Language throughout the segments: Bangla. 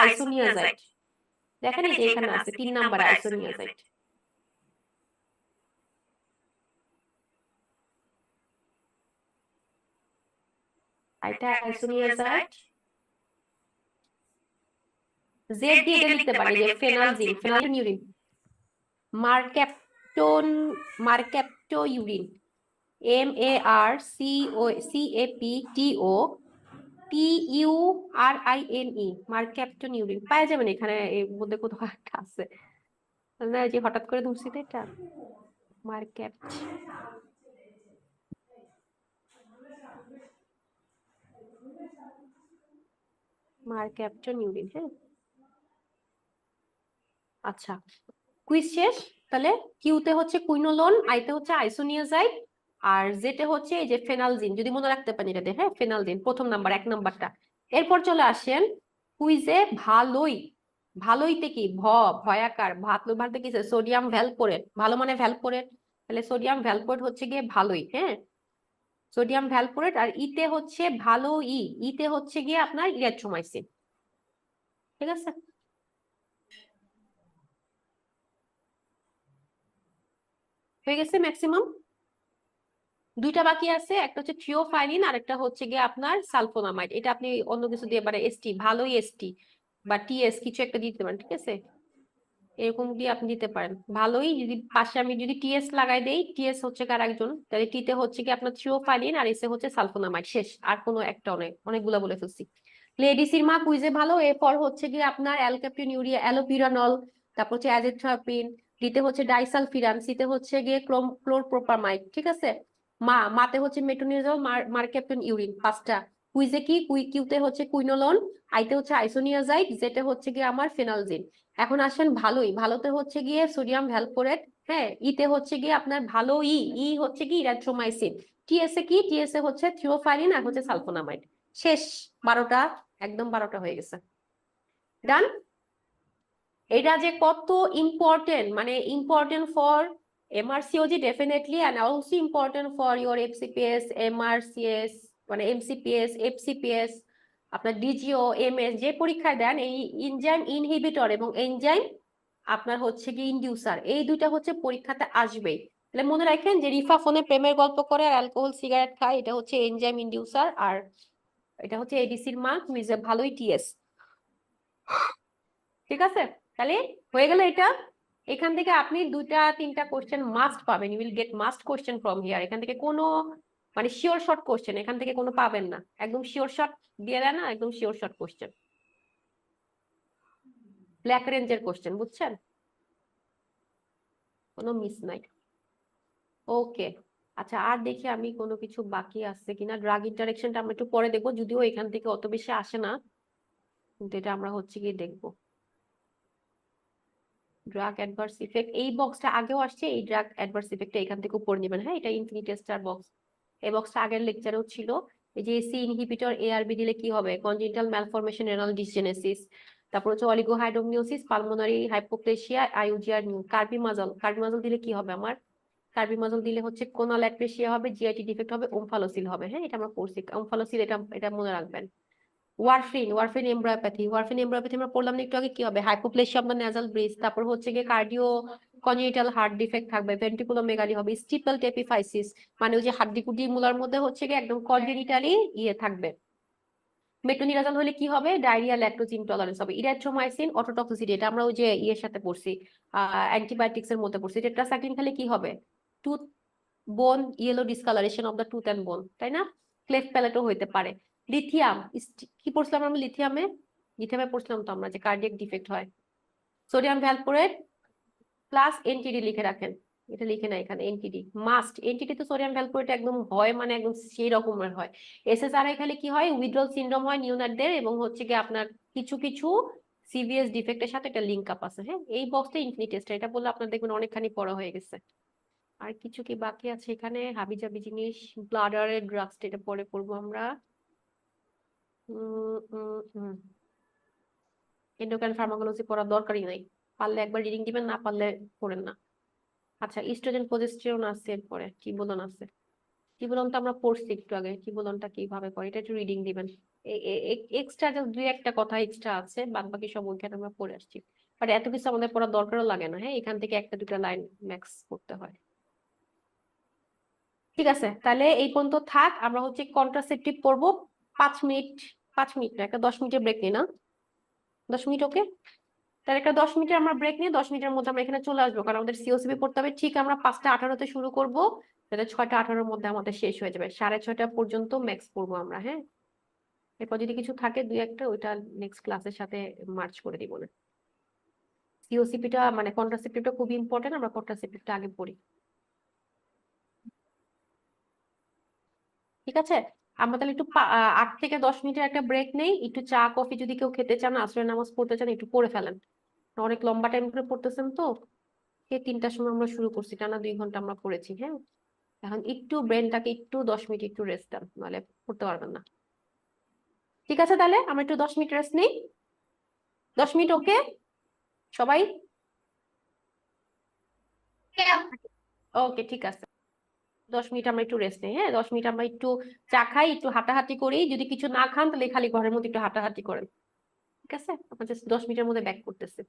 আইসোনিয়াজাইড। দেখেন এই যে এখানে আছে 3 নাম্বার আইসোনিয়াজাইড। এটা আইসোনিয়াজাইড। জেড দিয়ে এটা লিখতে পারি যে ফেনালজিন, ফেনালনিউরিন। মারক্যাপটন, মারক্যাপটোইউরিন, MARCAPTO TURINE, মারক্যাপটোনিউরিন। পাওয়া যাবেন এখানে, এর মধ্যে কোথাও একটা আছে না, যে হঠাৎ করে ধরছি তো এটা মারক্যাপ্ট, মারক্যাপটোনিউরিন। হ্যাঁ আচ্ছা, কুইজ শেষ। তাহলে কিউতে হচ্ছে কুইনোলোন, আইতে হচ্ছে আইসোনিয়াজাইড, আর জেতে হচ্ছে এই যে ফেনালজিন। যদি মনে রাখতে পারেন এটা দিয়ে, হ্যাঁ ফেনালজিন প্রথম নাম্বার, 1 নাম্বারটা। এরপর চলে আসেন কুইজে ভালোই। ভালোইতে কি ভয়াকার, ভালো বলতে কি সোডিয়াম ভ্যালপোরেট, ভালো মানে ভ্যালপোরেট, তাহলে সোডিয়াম ভ্যালপোরেট হচ্ছে গিয়ে ভালোই। হ্যাঁ সোডিয়াম ভ্যালপোরেট। আর ইতে হচ্ছে ভালো, ইতে হচ্ছে গিয়ে আপনার ইরিথ্রোমাইসিন। ঠিক আছে, হয়ে গেছে ম্যাক্সিমাম। দুইটা বাকি আছে, একটা হচ্ছে থ্রিওফাইলিন আর একটা হচ্ছে গিয়ে আপনার সালফোনামাইড। এটা আপনি অন্য কিছু দিয়ে মানে এসটি, ভালোই এসটি বা টিএস কিছু একটা দিতে পারেন। ঠিক আছে, এরকম দিয়ে আপনি দিতে পারেন ভালোই। যদি পাশে আমি যদি টিএস লাগাই দেই, টিএস হচ্ছে কার একজন, তাহলে টিতে হচ্ছে কি আপনার থ্রিওফাইলিন আর এসে হচ্ছে সালফোনামাইড। শেষ, আর কোনো একটা, অনেকগুলা বলে ফেলছি। লেডিসির মা কুইজে ভালো। এরপর হচ্ছে কি আপনার অ্যালকাপিনিউরিয়া, অ্যালোপিরানল, তারপর হচ্ছে অ্যাজেথ্রাপিন, ডিতে হচ্ছে ডাইসালফিরান, সিতে হচ্ছে গিয়ে ক্লোরপ্রোপামাইড। ঠিক আছে, মাতে হচ্ছে মেটোনিজল, মারক্যাপটন ইউরিন। 5টা। কুইজে কি কিউতে হচ্ছে কুইনোলন, আইতে হচ্ছে আইসোনিয়াজাইড, জেতে হচ্ছে গিয়ে আমার ফেনালজিন। এখন আসেন ভালোই। ভালোতে হচ্ছে গিয়ে সোডিয়াম ভ্যালপোরেট। হ্যাঁ ইতে হচ্ছে গিয়ে আপনার ভালো, ই হচ্ছে কি ইরিথ্রোমাইসিন। টিএসএ কি, টিএসএ হচ্ছে থ্রিওফাইলিন আর হচ্ছে সালফোনামাইড। শেষ, 12টা, একদম 12টা হয়ে গেছে। ডান। এটা যে কত ইম্পর্টেন্ট, মানে important for MRCOG definitely, and also important for your FCPS, MRCS, মানে এমসিপিএস, এফসিপিএস, আপনার ডিজিও, এমএস যে পরীক্ষায় দেন, এই এনজাইম ইনহিবিটর এবং এনজাইম আপনার হচ্ছে কি ইনডিউসার, এই দুইটা হচ্ছে পরীক্ষাতে আসবেই। তাহলে মনে রাখেন যে রিফা ফোনে প্রেমের গল্প করে আর অ্যালকোহল সিগারেট খায়, এটা হচ্ছে এনজাইম ইনডিউসার, আর এটা হচ্ছে এডিসির মা কুইজে ভালোই টিএস। ঠিক আছে, তাহলে হয়ে গেল এটা। এখান থেকে আপনি 2-3টা কোশ্চেন মাস্ট পাবেন, you will get must question from here. এখান থেকে কোনো মানে শিওর শর্ট কোশ্চেন এখান থেকে কোনো পাবেন না, একদম শিওর শর্ট দিয়ে দেয় না, একদম শিওর শর্ট কোশ্চেন, ব্ল্যাক রেঞ্জের কোশ্চেন, বুঝছেন, কোনো মিস নাই। ওকে, আচ্ছা আর দেখি আমি কোনো কিছু বাকি আছে কিনা। ড্রাগ ইন্টারেকশনটা আমরা একটু পরে দেখবো, যদিও এখান থেকে অত বেশি আসে না, কিন্তু এটা আমরা হচ্ছে গিয়ে দেখবো। ড্রাগ অ্যাডভার্স ইফেক্ট, এই বক্সটা আগেও আসছে, এই ড্রাগ অ্যাডভার্স ইফেক্টটা এখান থেকে পড়ে নেবেন। হ্যাঁ এটা ইনফিনিটি স্টার বক্স, এই বক্সটা আগের লেকচারেও ছিল। এই যে এসি ইনহিবিটর এআরবি দিলে কি হবে, কনজেনিটাল ম্যালফরমেশন, রেনাল ডিসজেনেসিস, তারপর হচ্ছে অলিগোহাইড্রোমিওসিস, পালমোনারি হাইপোক্লেশিয়া, আইউজিআর নিউ। কার্বিমাজল, কার্বিমাজল দিলে কি হবে আমার, কার্বিমাজল দিলে হচ্ছে কোনাল অ্যাট্রেসিয়া হবে, জিআইটি ডিফেক্ট হবে, ওমফালোসিল হবে। হ্যাঁ এটা আমরা পড়ছি, ওমফালোসিল, এটা এটা মনে রাখবেন। ওয়ারফিন, ওয়ারফিন এমব্রায়োপ্যাথি, ওয়ারফিন এমব্রায়োপ্যাথি আমরা পড়লাম না একটু আগে, কি হবে, হাইপোপ্লেশিয়া অফ দ্য নেজাল ব্রিজ, তারপর হচ্ছে গিয়ে কার্ডিও কনজেনিটাল হার্ট ডিফেক্ট থাকবে, ভেন্ট্রিকুলোমেগালি হবে, স্টিপল টেপিফাইসিস, মানে ওই যে হাড্ডিগুডি মুলার মধ্যে হচ্ছে গিয়ে একদম কনজেনিটালি থাকবে। মেটোনিরাজল হলে কি হবে, ডায়রিয়া, ল্যাকটোজ ইনটলারেন্স হবে। ইরিথ্রোমাইসিন, অটোটক্সিসিটি, এটা আমরা ওই যে সাথে পড়ছি, অ্যান্টিবায়োটিক্স এর মধ্যে পড়ছি। টেট্রাসাইক্লিন খেলে কি হবে, টুথ বোন yellow discolouration of the tooth and বোন, তাই না, ক্লেফট প্যালেটও হইতে পারে। লিথিয়াম, কি পড়ছিলাম আমরা লিথিয়ামে, লিথিয়ামে পড়ছিলাম তো আমরা যে কার্ডিয়াক ডিফেক্ট হয়। সোডিয়াম ভ্যালপোরেট প্লাস এনটিডি লিখে রাখেন, এটা লিখে না এখানে, এনটিডি মাস্ট। এনটিডি তো সোডিয়াম ভ্যালপোরেট একদম হয়, মানে একদম সেই রকমের হয়। এসএসআরআই খালি কি হয়, উইথড্রল সিনড্রোম হয় নিউনাটদের, এবং হচ্ছে কি আপনার কিছু কিছু সিভিএস ডিফেক্টের সাথে এটা লিঙ্ক আপ আছে। হ্যাঁ এই বক্সটা ইনফিনিটি টেস্ট, এটা বললে আপনার দেখবেন অনেকখানি পড়া হয়ে গেছে। আর কিছু কি বাকি আছে এখানে, হাবিজাবি জিনিস, ব্লাডারের ড্রাগস, এটা পরে পড়বো আমরা। এন্ডোক্রাইন ফার্মাকোলজি পড়ার দরকারই নাই, পারলে একবার রিডিং দিবেন, না পারলে পড়েন না। আচ্ছা ইস্ট্রোজেন প্রজেস্টেরন আছে, এরপরে কি বলন আছে, কি বলনটা আমরা পড়ছি একটু আগে, কি বলনটা কিভাবে করে, এটা একটু রিডিং দিবেন। এক্সট্রা দুই একটা কথা এক্সট্রা আছে, বাদ বাকি সব ওইখানে আমরা পড়ে আসছি। বাট এত কিছু আমাদের পড়ার দরকারও লাগে না, হ্যাঁ, এখান থেকে একটা দুটা লাইন ম্যাক্স করতে হয়। ঠিক আছে, তাহলে এই পর্যন্ত থাক। আমরা হচ্ছে কন্ট্রাসেপটিভ পড়বো 5 মিনিট, 5 মিনিট না, একটা 10 মিনিটের ব্রেক নিই না? 10 মিনিট, ওকে। তাহলে একটা 10 মিনিটের আমরা ব্রেক নিয়ে 10 মিনিটের মধ্যে আমরা এখানে চলে আসবো, কারণ আমাদের সিওসিবি পড়তে হবে। ঠিক আমরা 5টা 18-তে শুরু করবো, তাহলে 6টা 18-এর মধ্যে আমাদের শেষ হয়ে যাবে। 6:30 পর্যন্ত ম্যাক্স পড়বো আমরা, হ্যাঁ। এরপর যদি কিছু থাকে দুই একটা, ওইটা নেক্সট ক্লাসের সাথে মার্চ করে দিব না। সিওসিপিটা মানে কন্ট্রাসেপটিভটা খুব ইম্পর্টেন্ট, আমরা কন্ট্রাসেপটিভটা আগে পড়ি। ঠিক আছে, আমরা তাহলে একটু 8 থেকে 10 মিনিটের একটা ব্রেক নেই, একটু চা কফি যদি কেউ খেতে চান, আসরের নামাজ পড়তে চান, একটু পড়ে ফেলেন। অনেক লম্বা টাইম করে পড়তেছেন তো। 3টার সময় আমরা শুরু করছি, টানা 2 ঘন্টা আমরা পড়েছি, হ্যাঁ। এখন একটু ব্রেনটাকে একটু 10 মিনিট একটু রেস্ট দেন, নাহলে পড়তে পারবেন না। ঠিক আছে, তাহলে আমরা একটু 10 মিনিট রেস্ট নিই। 10 মিনিট, ওকে সবাই? ওকে, ঠিক আছে। 10 মিনিট আমরা একটু রেস্ট নিই, হ্যাঁ। 10 মিনিট আমরা একটু চা খাই, একটু হাঁটাহাঁটি করি। যদি কিছু না খান তাহলে খালি ঘরের মধ্যে একটু হাঁটাহাঁটি করেন। ঠিক আছে, আমরা জাস্ট 10 মিনিটের মধ্যে ব্যাক করতেছি।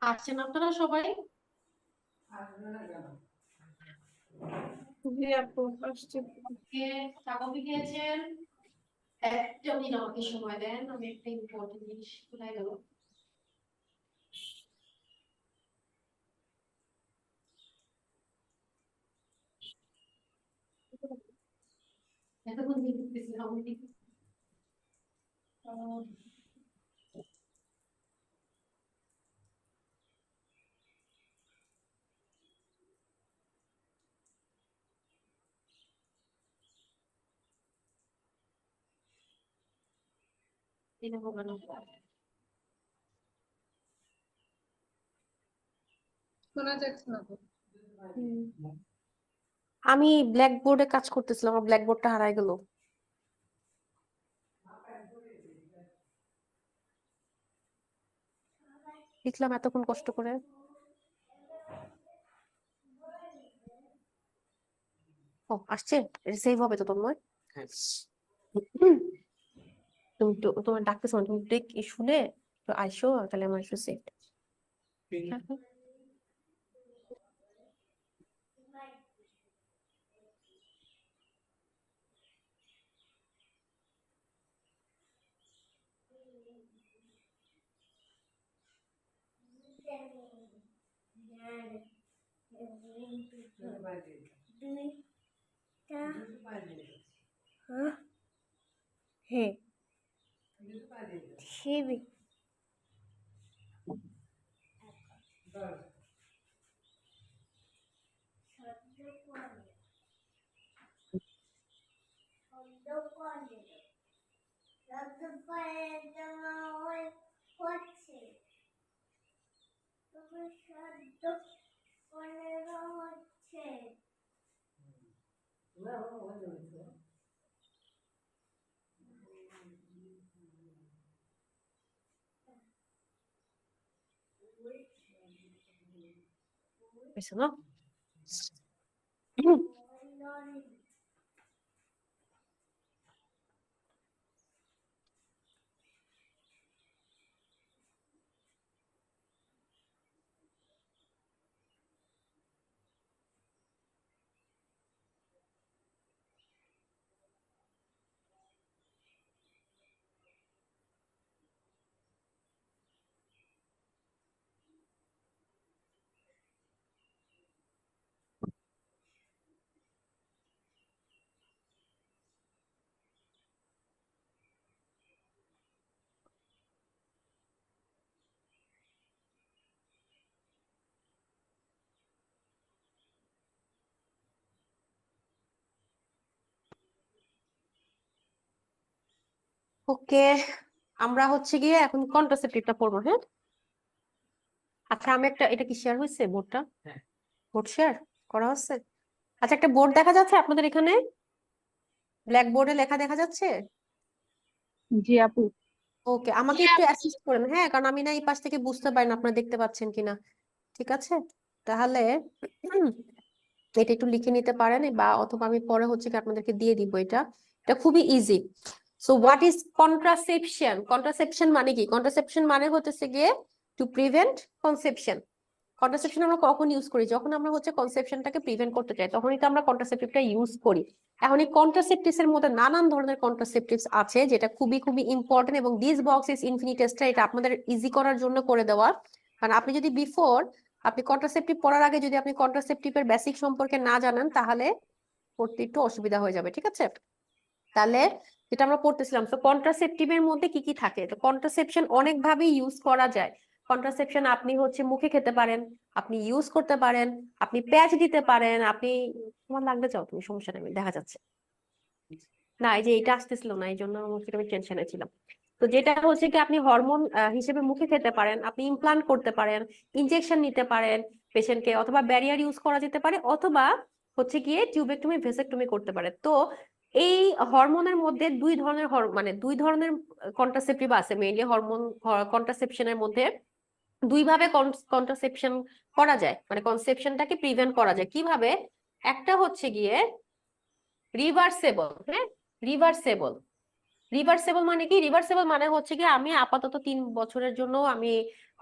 আসছেন আপনারা সবাই? জি আপু আসছে। চা কফি খেয়েছেন? একটা মিনিট আমাকে সময় দেন, আমি একটা ইম্পর্টেন্ট জিনিস কোথায় গেল। এতক্ষণ দেখতেছিলাম এটা হবে না। শোনা যাচ্ছে না তো। আমি ব্ল্যাকবোর্ডে কাজ করতেছিলাম, আমার ব্ল্যাকবোর্ডটা হারাই গেল। লিখলাম এতক্ষণ কষ্ট করে। ও আসছে, এটা সেভ হবে তো তোমার। তুমি তো তোমার ডাকতেছো না, তুমি একটু শুনে একটু আইসো, তাহলে আমার একটু সেভ। হ্যাঁ সেবি হয়েছে না? ওকে, আমরা হচ্ছে গিয়ে এখন কন্ট্রাসেপ্টিভটা পড়বো, হ্যাঁ? আচ্ছা, আমি একটা, এটা কি শেয়ার হয়েছে বোর্ডটা? বোর্ড শেয়ার করা হচ্ছে? আচ্ছা, একটা বোর্ড দেখা যাচ্ছে আপনাদের এখানে? ব্ল্যাক বোর্ডে লেখা দেখা যাচ্ছে? জি আপু। ওকে, আমাকে একটু অ্যাসিস্ট করেন, হ্যাঁ, কারণ আমি না এই পাশ থেকে বুঝতে পারি না আপনারা দেখতে পাচ্ছেন কিনা। ঠিক আছে, তাহলে এটা একটু লিখে নিতে পারেন, বা অথবা আমি পরে হচ্ছে কি আপনাদেরকে দিয়ে দিব। এটা এটা খুবই easy. So what is contraception? Contraception মানে কি? কন্ট্রাসেপশন মানে হচ্ছে গিয়ে টু প্রিভেন্ট কনসেপশন। কন্ট্রাসেপশন আমরা কখন ইউজ করি? যখন আমরা হচ্ছে কনসেপশনটাকে প্রিভেন্ট করতে চাই, তখনই তো আমরা কন্ট্রাসেপটিভটা ইউজ করি। এখন এই কন্ট্রাসেপটিভস এর মধ্যে নানান ধরনের কন্ট্রাসেপটিভস আছে, যেটা খুবই খুবই ইম্পর্টেন্ট, এবং দিস বক্স ইজ ইনফিনিটেস্টটা এটা আপনাদের ইজি করার জন্য করে দেওয়া। কারণ আপনি যদি আপনি কন্ট্রাসেপটিভ পড়ার আগে যদি আপনি কন্ট্রাসেপটিভের বেসিক সম্পর্কে না জানেন, তাহলে পড়তে একটু অসুবিধা হয়ে যাবে। ঠিক আছে, তাহলে যেটা আমরা পড়তেছিলাম, তো কন্ট্রাসেপটিভের মধ্যে কি কি থাকে? তো কন্ট্রাসেপশন অনেক ভাবে ইউজ করা যায়। কন্ট্রাসেপশন আপনি হচ্ছে মুখে খেতে পারেন, আপনি ইউজ করতে পারেন, আপনি প্যাচ দিতে পারেন, আপনি, তোমার লাগবে যাও তুমি, সমস্যা নেই, দেখা যাচ্ছে না। এই যে এটা আসতেছিল না, এই জন্য আমি টেনশনে ছিলাম। তো যেটা হচ্ছে কি, আপনি হরমোন হিসেবে মুখে খেতে পারেন, আপনি ইমপ্লান্ট করতে পারেন, ইনজেকশন নিতে পারেন পেশেন্টকে, অথবা ব্যারিয়ার ইউজ করা যেতে পারে, অথবা হচ্ছে গিয়ে টিউবেক্টমি ভেসেক্টমি করতে পারে। তো এই হরমোনের মধ্যে দুই ধরনের কন্ট্রাসেপটিভ আছে, মেইনলি হরমোন কন্ট্রাসেপশনের মধ্যে দুইভাবে কন্ট্রাসেপশন করা যায়, মানে কনসেপশনটাকে প্রিভেন্ট করা যায় কিভাবে। একটা হচ্ছে গিয়ে রিভার্সেবল, হ্যাঁ, রিভার্সেবল। রিভার্সেবল মানে কি? রিভার্সেবল মানে হচ্ছে কি আমি আপাতত 3 বছরের জন্য আমি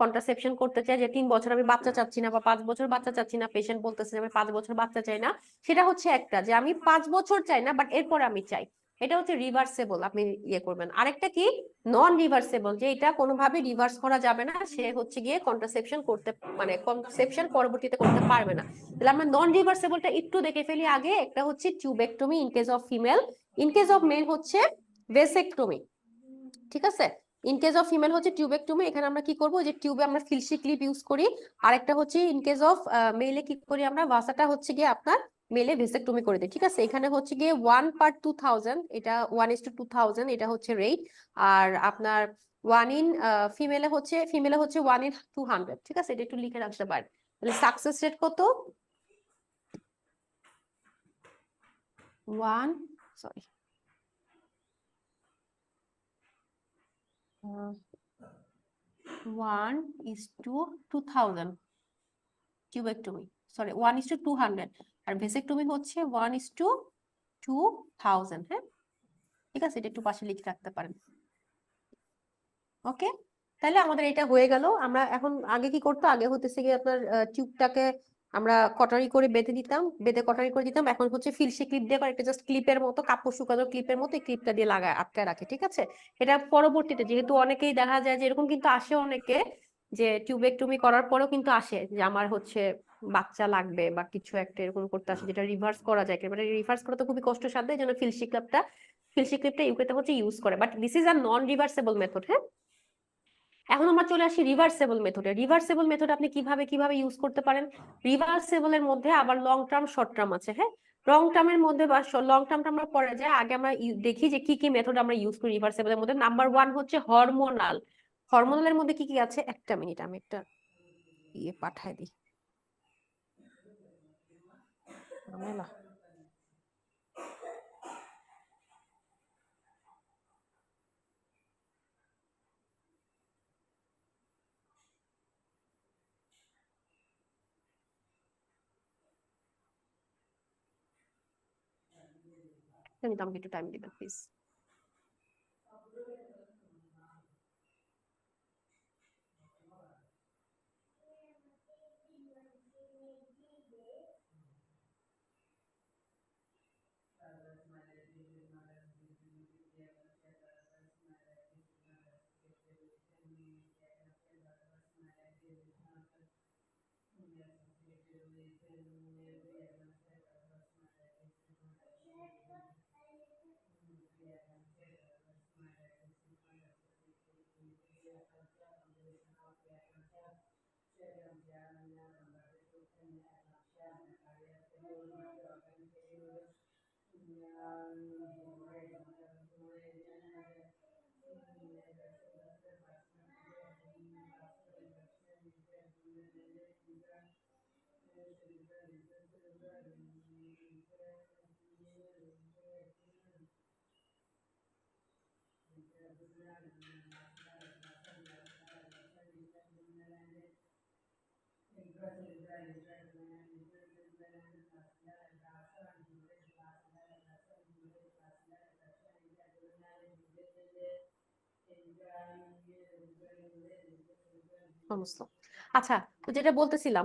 কন্ট্রাসেপশন করতে চাই, যে 3 বছর আমি বাচ্চা চাচ্ছি না বা 5 বছর বাচ্চা চাচ্ছি না, পেশেন্ট বলতেছে যে আমি 5 বছর বাচ্চা চাই না, সেটা হচ্ছে একটা, যে আমি 5 বছর চাই না বাট এরপরে আমি চাই, এটা হচ্ছে রিভার্সেবল, আপনি ইয়ে করবেন। আরেকটা কি নন রিভার্সেবল, যে এটা কোনোভাবে রিভার্স করা যাবে না, সে হচ্ছে গিয়ে কন্ট্রাসেপশন করতে মানে কনসেপশন পরবর্তীতে করতে পারবে না। তাহলে আমরা নন রিভার্সেবলটা একটু দেখে ফেলি আগে। একটা হচ্ছে tubectomy in case of female, in case of male হচ্ছে ভেসেক্টমি, ঠিক আছে। ইন কেস অফ ফিমেল হচ্ছে টিউবেক্টমি, এখানে আমরা কি করব, যে টিউবে আমরা ফিলসি ক্লিপ ইউজ করি। আর একটা হচ্ছে ইন কেস অফ মেলে কি করি আমরা, ভাসাটা হচ্ছে গিয়ে আপনার মেলে ভেসেক্টমি করে দিই, ঠিক আছে। এখানে হচ্ছে গিয়ে 1/2000, এটা 1:2000, এটা হচ্ছে রেট। আর আপনার ফিমেলে হচ্ছে 1:200, ঠিক আছে, এটা একটু লিখে রাখতে পারেন। তাহলে সাকসেস রেট কত? ওয়ান সরি 1:2000 টিউবেক্টমি, সরি 1:200, আর ভেসেক্টমি হচ্ছে 1:2000, হ্যাঁ, ঠিক আছে, এটা একটু পাশে লিখে রাখতে পারেন। ওকে, তাহলে আমাদের এটা হয়ে গেল। আমরা এখন আগে কি করতো, আগে হতেছে কি আপনার টিউবটাকে আমরা কটারি করে বেঁধে দিতাম, বেঁধে কটারি করে দিতাম। এখন হচ্ছে ফিলসি ক্লিপ দিয়ে একটা জাস্ট ক্লিপের মতো, কাপড় শুকানোর ক্লিপের মতো এই ক্লিপটা দিয়ে লাগায় আটকায় রাখে, ঠিক আছে। এটা পরবর্তীতে যেহেতু অনেকেই দেখা যায় যে এরকম কিন্তু আসে অনেকে, যে টিউবেক্টমি করার পরেও কিন্তু আসে যে আমার হচ্ছে বাচ্চা লাগবে বা কিছু একটা এরকম করতে আসে, যেটা রিভার্স করা যায়, একেবারে রিভার্স করা তো খুবই কষ্টসাধ্য, এই জন্য ফিলসি ক্লিপটা ইউকেতে হচ্ছে ইউজ করে, but this is a non reversible method, হ্যাঁ। এখন আমরা চলে আসি রিভার্সেবল মেথডে। রিভার্সেবল মেথড আপনি কিভাবে কিভাবে ইউজ করতে পারেন? রিভার্সেবল এর মধ্যে আবার লং টার্ম শর্ট টার্ম আছে, হ্যাঁ। লং টার্মের মধ্যে বা লং টার্মটা আমরা পরে যাই, আগে আমরা দেখি যে কি কি মেথড আমরা ইউজ করি রিভার্সেবল এর মধ্যে। নাম্বার 1 হচ্ছে হরমোনাল। হরমোনালের মধ্যে কি কি আছে, একটা মিনিট আমি একটা ইয়ে পাঠাই দিই। ঝামেলা। আমাকে একটু টাইম দিবেন প্লিজ। সমস্ত আচ্ছা, তো যেটা বলতেছিলাম,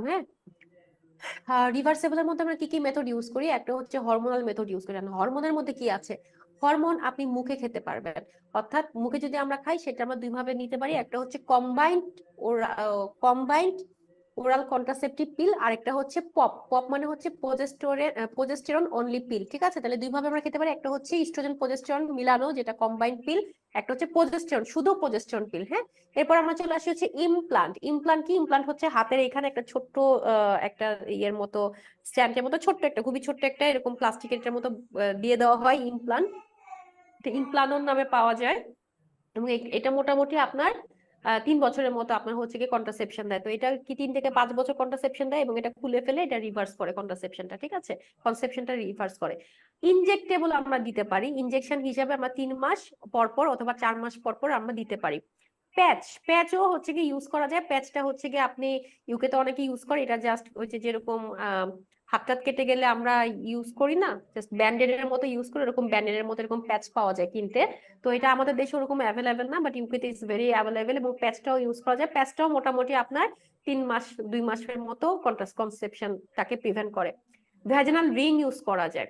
হ্যাঁ, রিভার্সেবলের মধ্যে আমরা কি কি মেথড ইউজ করি? একটা হচ্ছে হরমোনাল মেথড ইউজ করি। হরমোনের মধ্যে কি আছে? হরমোন আপনি মুখে খেতে পারবেন, অর্থাৎ মুখে যদি আমরা খাই সেটা আমরা দুই ভাবে নিতে পারি। একটা হচ্ছে কম্বাইন্ড ওরাল কন্ট্রাসেপটিভ পিল, আর একটা হচ্ছে পপ। পপ মানে হচ্ছে প্রজেস্টেরন অনলি পিল, ঠিক আছে। তাহলে দুই ভাবে আমরা খেতে পারি, একটা হচ্ছে ইস্ট্রোজেন প্রজেস্টেরন মিলানো যেটা কম্বাইন্ড পিল, একটা হচ্ছে প্রজেস্টেরন শুধু প্রজেস্টেরন পিল, হ্যাঁ। এরপর আমরা চলে আসি হচ্ছে ইমপ্লান্ট। ইমপ্লান্ট কি? ইমপ্লান্ট হচ্ছে হাতের এখানে একটা ছোট্ট একটা ইয়ের মতো, স্ট্যান্ডের মতো ছোট্ট একটা, খুবই ছোট্ট একটা এরকম প্লাস্টিকের মতো দিয়ে দেওয়া হয় ইমপ্লান্ট, ইমপ্লানন নামে পাওয়া যায়। এবং এটা মোটামুটি আপনার 3 বছরের মতো আপনার হচ্ছে কি কন্ট্রাসেপশন দেয়। তো এটা কি 3 থেকে 5 বছর কন্ট্রাসেপশন দেয় এবং এটা খুলে ফেলে এটা রিভার্স করে কন্ট্রাসেপশনটা, ঠিক আছে, কনসেপশনটা রিভার্স করে। ইনজেক্টেবল আমরা দিতে পারি, ইনজেকশন হিসাবে আমরা 3 মাস পর পর অথবা 4 মাস পর পর আমরা দিতে পারি। প্যাচও হচ্ছে কি ইউজ করা যায়। প্যাচটা হচ্ছে কি আপনি ইউকে তো অনেকে ইউজ করে, এটা জাস্ট হচ্ছে যেরকম হাতটাত কেটে গেলে আমরা ইউজ করি না, জাস্ট ব্যান্ডেডের মতো ইউজ করি, এরকম ব্যান্ডেডের মতো এরকম প্যাচ পাওয়া যায় কিনতে। তো এটা আমাদের দেশে ওরকম অ্যাভেলেবেল না, বাট ইউকেতে ইজ ভেরি অ্যাভেলেবেল এবং প্যাচটাও ইউজ করা যায়। প্যাচটাও মোটামুটি আপনার 3 মাস 2 মাসের মতো কনসেপশনটাকে প্রিভেন্ট করে। ভ্যাজিনাল রিং ইউজ করা যায়।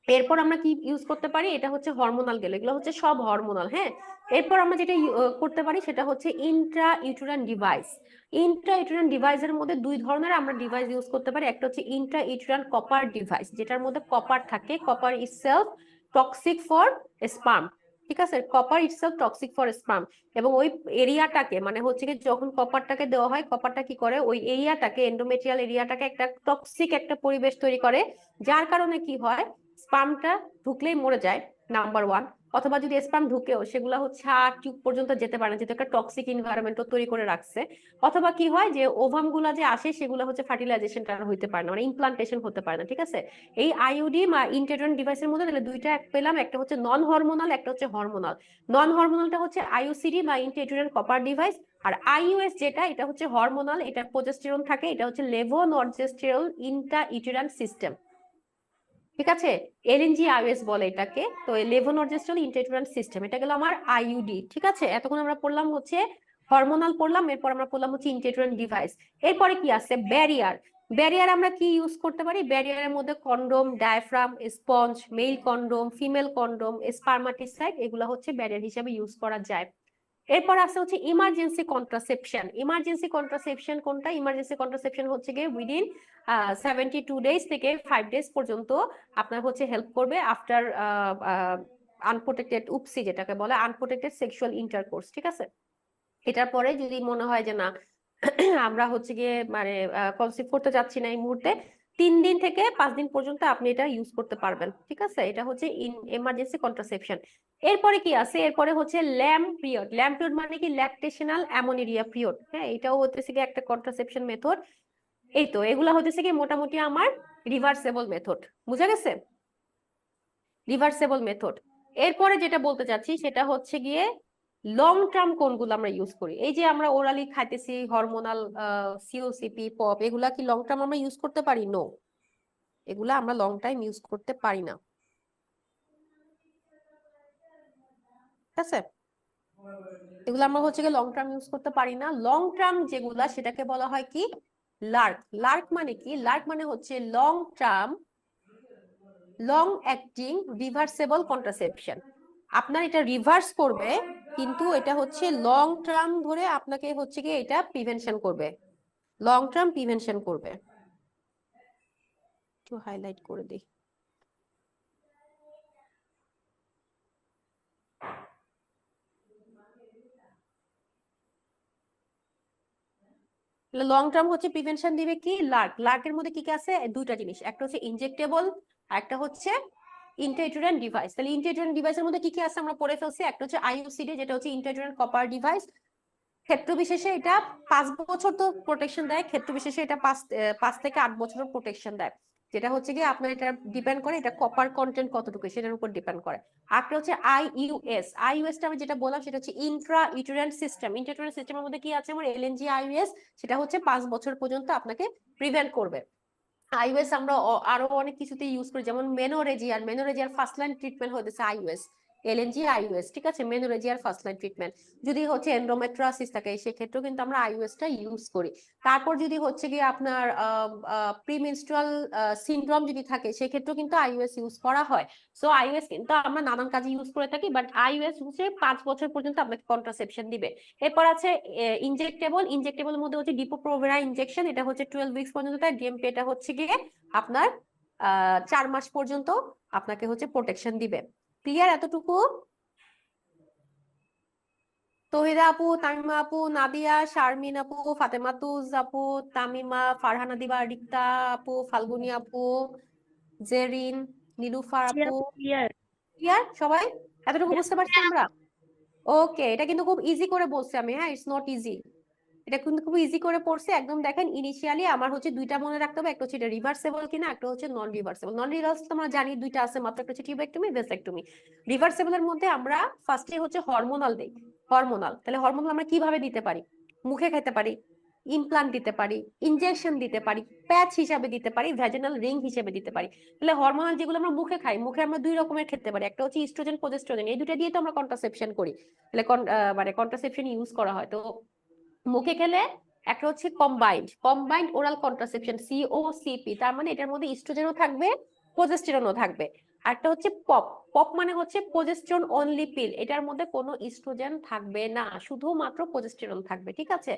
এরপর আমরা কি ইউজ করতে পারি, এটা হচ্ছে হরমোনাল গেল, এগুলো হচ্ছে সব হরমোনাল, হ্যাঁ। এরপর আমরা যেটা করতে পারি সেটা হচ্ছে Intra uterine device. Intra uterine ডিভাইসের মধ্যে 2 ধরনের আমরা ডিভাইস ইউজ করতে পারি। একটা হচ্ছে ইন্ট্রা ইউটেরাইন কপার ডিভাইস, যেটার মধ্যে কপার থাকে। Copper itself toxic for sperm, ঠিক আছে, copper itself toxic for sperm. এবং ওই এরিয়াটাকে মানে হচ্ছে কি যখন কপারটাকে দেওয়া হয়, কপারটা কি করে ওই এরিয়াটাকে, এন্ডোমেট্রিয়াল এরিয়াটাকে একটা টক্সিক একটা পরিবেশ তৈরি করে, যার কারণে কি হয় স্পার্মটা ঢুকলেই মরে যায়, নাম্বার 1। অথবা যদি স্পার্ম ঢুকেও সেগুলো হচ্ছে আর টিউব পর্যন্ত যেতে পারে না, যেহেতু একটা টক্সিক এনভায়রনমেন্ট তৈরি করে রাখছে। অথবা কি হয় যে ওভাম গুলা যে আসে সেগুলো হচ্ছে ফার্টিলাইজেশনটা হইতে পারে না, মানে ইমপ্লান্টেশন হতে পারে না, ঠিক আছে। এই আইইউডি বা ইন্ট্রাউটেরাইন ডিভাইসের মধ্যে তাহলে দুইটা পেলাম, একটা হচ্ছে নন হরমোনাল, একটা হচ্ছে হরমোনাল। নন হরমোনালটা হচ্ছে আইইউসিডি বা ইন্ট্রাউটেরাইন কপার ডিভাইস। আর আইইউএস যেটা, এটা হচ্ছে হরমোনাল, এটা প্রোজেস্টেরন থাকে, এটা হচ্ছে লেভোনর্জেস্টেরল ইন্ট্রা সিস্টেম, ঠিক আছে। এলএনজি আইওএস বলে এটাকে। তো লেভোনর্জেস্ট্রল ইন্ট্রাউটেরাইন সিস্টেম, এটা গেল আমার আইইউডি, ঠিক আছে। এতক্ষণ আমরা পড়লাম হচ্ছে হরমোনাল পড়লাম, এরপর আমরা পড়লাম হচ্ছে ইন্ট্রাউটেরাইন ডিভাইস। এরপরে কি আছে ব্যারিয়ার। ব্যারিয়ার আমরা কি ইউজ করতে পারি, ব্যারিয়ারের মধ্যে condom, diaphragm, sponge, male condom, female condom, spermicide, এগুলো হচ্ছে ব্যারিয়ার হিসেবে ইউজ করা যায়। এরপর আছে হচ্ছে ইমার্জেন্সি কন্ট্রাসেপশন। ইমার্জেন্সি কন্ট্রাসেপশন কোনটা, ইমার্জেন্সি কন্ট্রাসেপশন হচ্ছে গিয়ে উইদিন 72 ডেজ থেকে 5 ডেজ পর্যন্ত আপনার হচ্ছে হেল্প করবে আফটার আনপ্রোটেক্টেড উপসি, যেটাকে বলে আনপ্রোটেক্টেড সেক্সুয়াল ইন্টারকোর্স, ঠিক আছে। এটার পরে যদি মনে হয় যে না আমরা হচ্ছে গিয়ে মানে কনসিভ করতে যাচ্ছি না এই মুহূর্তে, 3 দিন থেকে 5 দিন পর্যন্ত আপনি এটা ইউজ করতে পারবেন, ঠিক আছে। এটা হচ্ছে এমার্জেন্সি কন্ট্রাসেপশন। এরপরে কি আছে, এরপরে হচ্ছে ল্যাম্প পিরিয়ড। ল্যাম্প পিরিয়ড মানে কি ল্যাকটেশনাল অ্যামোনেরিয়া পিরিয়ড, হ্যাঁ, এটাও হচ্ছে কি একটা কন্ট্রাসেপশন মেথড। এই তো এগুলা হচ্ছে কি মোটামুটি আমার রিভার্সেবল মেথড, বুঝা গেছে, রিভার্সেবল মেথড। এরপরে যেটা বলতে চাচ্ছি সেটা হচ্ছে গিয়ে লং টার্ম কোনগুলো আমরা ইউজ করি। এই যে আমরা ওরালি খাইতেছি হরমোনাল সিওসিপি পপ, এগুলা কি লং টার্ম আমরা ইউজ করতে পারি? নো, এগুলা আমরা লং টাইম ইউজ করতে পারি না, ঠিক আছে। এগুলো আমরা হচ্ছে গিয়ে লং টার্ম ইউজ করতে পারি না। লং টার্ম যেগুলা সেটাকে বলা হয় কি লার্ক। লার্ক মানে কি, লার্ক মানে হচ্ছে long term long acting reversible contraception. আপনার এটা রিভার্স করবে, কিন্তু এটা হচ্ছে লং টার্ম ধরে আপনাকে হচ্ছে কি এটা প্রিভেনশন করবে, লং টার্ম প্রিভেনশন করবে। একটু হাইলাইট করে দিই। লং টার্ম হচ্ছে প্রিভেনশন দিবে কি লার্ক। লার্কের মধ্যে কি কি আছে, দুইটা জিনিস, একটা হচ্ছে ইনজেক্টেবল আর একটা হচ্ছে ইন্ট্রাউটেরাইন ডিভাইস। তাহলে ইন্ট্রাউটেরাইন ডিভাইসের মধ্যে কি কি আছে আমরা পড়ে ফেলছি। একটা হচ্ছে আইইউসিডি, যেটা হচ্ছে ইন্ট্রাউটেরাইন কপার ডিভাইস। ক্ষেত্র বিশেষে এটা 5 বছর তো প্রোটেকশন দেয়, ক্ষেত্র বিশেষে এটা 5 থেকে 8 বছরের প্রোটেকশন দেয়, যেটা হচ্ছে কি আপনার এটা ডিপেন্ড করে এটা কপার কন্টেন্ট কতটুকু সেটার উপর ডিপেন্ড করে। একটা হচ্ছে আইইউএস। আইইউএসটা আমি যেটা বললাম সেটা হচ্ছে ইন্ট্রা ইউটেরাইন সিস্টেম। ইন্ট্রা সিস্টেমের মধ্যে কি আছে আমার এলএনজি আইইউএস, সেটা হচ্ছে 5 বছর পর্যন্ত আপনাকে প্রিভেন্ট করবে। আইওএস আমরা আরো অনেক কিছুতে ইউজ করি, যেমন মেনোরেজিয়ার ফার্স্ট লাইন ট্রিটমেন্ট হতেছে আইওএস, এলএনজি আইওএস, ঠিক আছে। মেনোরেজিয়ার ফার্স্ট লাইন ট্রিটমেন্ট যদি হচ্ছে এন্ডোমেট্রিয়াসিস থাকে সেক্ষেত্রেও কিন্তু আমরা আইওএসটা ইউজ করি। তারপর যদি হচ্ছে গিয়ে আপনার প্রিমেনস্ট্রুয়াল সিনড্রোম যদি থাকে সেক্ষেত্রেও কিন্তু আইওএস ইউজ করা হয়। সো আইওএস কিন্তু আমরা নানান কাজে ইউজ করে থাকি, বাট আইওএস হচ্ছে 5 বছর পর্যন্ত আপনাকে কন্ট্রাসেপশন দিবে। এরপর আছে ইনজেক্টেবল। ইনজেক্টেবলের মধ্যে হচ্ছে ডিপো-প্রোভেরা ইনজেকশন, এটা হচ্ছে 12 উইকস পর্যন্ত দেয়। ডিএমপি এটা হচ্ছে গিয়ে আপনার 4 মাস পর্যন্ত আপনাকে হচ্ছে প্রোটেকশন দিবে। ক্লিয়ার এতটুকু? তহিদা আপু, তামিমা আপু, নাদিয়া, শারমিন আপু, ফাতেমাতুজ আপু, তামিমা, ফারহানা দিবা, রিক্তা আপু, ফাল্গুনি আপু, জেরিন, নীলুফার আপু, ক্লিয়ার। ক্লিয়ার সবাই? এতটুকু বুঝতে পারছি আমরা? ওকে, এটা কিন্তু খুব ইজি করে বলছি আমি, হ্যাঁ, ইটস নট ইজি। এটা কিন্তু খুব ইজি করে পড়ছে একদম। দেখেন ইনিশিয়ালি আমার হচ্ছে দুইটা মনে রাখতে হবে, একটা হচ্ছে এটা রিভার্সেবল কিনা, একটা হচ্ছে নন রিভার্সেবল। নন রিভার্সেবল আমরা জানি দুইটা আছে মাত্র, একটা হচ্ছে টিউবেক্টমি, ভেসেক্টমি। রিভার্সেবলের মধ্যে আমরা ফার্স্টে হচ্ছে হরমোনাল দেই। হরমোনাল, তাহলে হরমোনাল আমরা কিভাবে দিতে পারি? মুখে খেতে পারি, ইমপ্লান্ট দিতে পারি, ইনজেকশন দিতে পারি, প্যাচ হিসাবে দিতে পারি, ভ্যাজিনাল রিং হিসেবে দিতে পারি। তাহলে হরমোনাল যেগুলো আমরা মুখে খাই, মুখে আমরা দুই রকমের খেতে পারি, একটা হচ্ছে ইস্ট্রোজেন, প্রজেস্ট্রোজেন, এই দুটো দিয়ে তো আমরা কন্ট্রাসেপশন করি। তাহলে মানে কন্ট্রাসেপশন ইউজ করা হয়। তো মুখে খেলে একটা হচ্ছে কম্বাইন্ড ওরাল কন্ট্রাসেপশন, সিওসিপি, তার মানে এটার মধ্যে ইস্ট্রোজেনও থাকবে, প্রজেস্টেরনও থাকবে। আরেকটা হচ্ছে পপ। পপ মানে হচ্ছে প্রজেস্টেরন অনলি পিল, এটার মধ্যে কোনো ইস্ট্রোজেন থাকবে না, শুধুমাত্র প্রজেস্টেরন থাকবে, ঠিক আছে?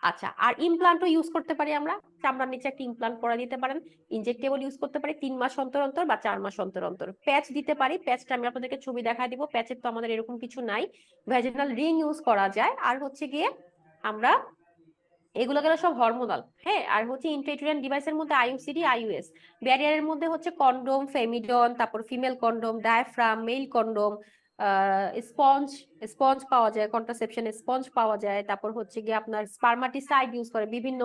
আচ্ছা, আর ইমপ্লান্টও ইউজ করতে পারি আমরা, চামড়ার নিচে একটা ইমপ্লান্ট পরা দিতে পারেন। ইনজেক্টেবল ইউজ করতে পারি 3 মাস অন্তর অন্তর বা 4 মাস অন্তর অন্তর। প্যাচ দিতে পারি, প্যাচটা আমি আপনাদেরকে ছবি দেখা দিব, প্যাচের তো আমাদের এরকম কিছু নাই। ভ্যাজিনাল রিং ইউজ করা যায়। আর হচ্ছে গিয়ে আমরা এগুলো গেল সব হরমোনাল, হ্যাঁ। আর হচ্ছে ইন্ট্রাইউটেরিয়ান ডিভাইসের মধ্যে আইইউসিডি, আইইউএস। ব্যারিয়ারের মধ্যে হচ্ছে কন্ডোম, ফেমিডন, তারপর female condom, diaphragm, male condom, sponge, sponge পাওয়া যায়, কন্ট্রাসেপশন স্পঞ্জ পাওয়া যায়। তারপর হচ্ছে গিয়ে আপনার স্পারমাটিসাইড ইউজ করে বিভিন্ন,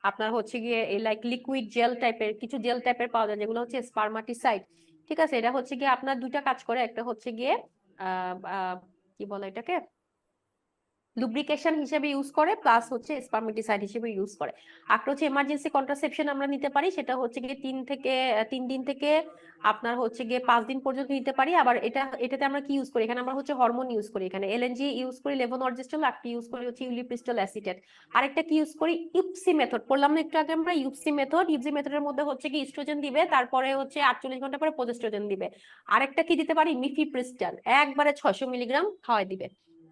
আপনার হচ্ছে গিয়ে লাইক লিকুইড জেল টাইপের, কিছু জেল টাইপের পাওয়া যায় যেগুলো হচ্ছে স্পারমাটিসাইড, ঠিক আছে? এটা হচ্ছে গিয়ে আপনার দুইটা কাজ করে, একটা হচ্ছে গিয়ে আহ আহ, কি বলে এটাকে, লুব্রিকেশন হিসেবে ইউজ করে, প্লাস হচ্ছে স্পারমেটিসাইড হিসেবে ইউজ করে। একটা হচ্ছে এমার্জেন্সি কন্ট্রাসেপশন আমরা নিতে পারি, সেটা হচ্ছে গিয়ে 3 দিন থেকে আপনার হচ্ছে গিয়ে 5 দিন পর্যন্ত নিতে পারি। আবার এটাতে আমরা কি ইউজ করি, এখানে আমরা হচ্ছে হরমোন ইউজ করি, এখানে এলএনজি ইউজ করি, লেভোনর্জেস্ট্রল, একটা ইউজ করি হচ্ছে ইউলিপ্রিস্টল অ্যাসিটেট, আরেকটা কি ইউজ করি, ইউপসি মেথড, পড়লাম না একটু আগে আমরা, ইউপসি মেথড। ইউপসি মেথডের মধ্যে হচ্ছে কি ইস্ট্রোজেন দিবে, তারপরে হচ্ছে 48 ঘন্টা পরে প্রজেস্ট্রোজেন দিবে। আরেকটা কি দিতে পারি, মিফিপ্রিস্টল, একবারে 600 মিলিগ্রাম খাওয়াই দিবে,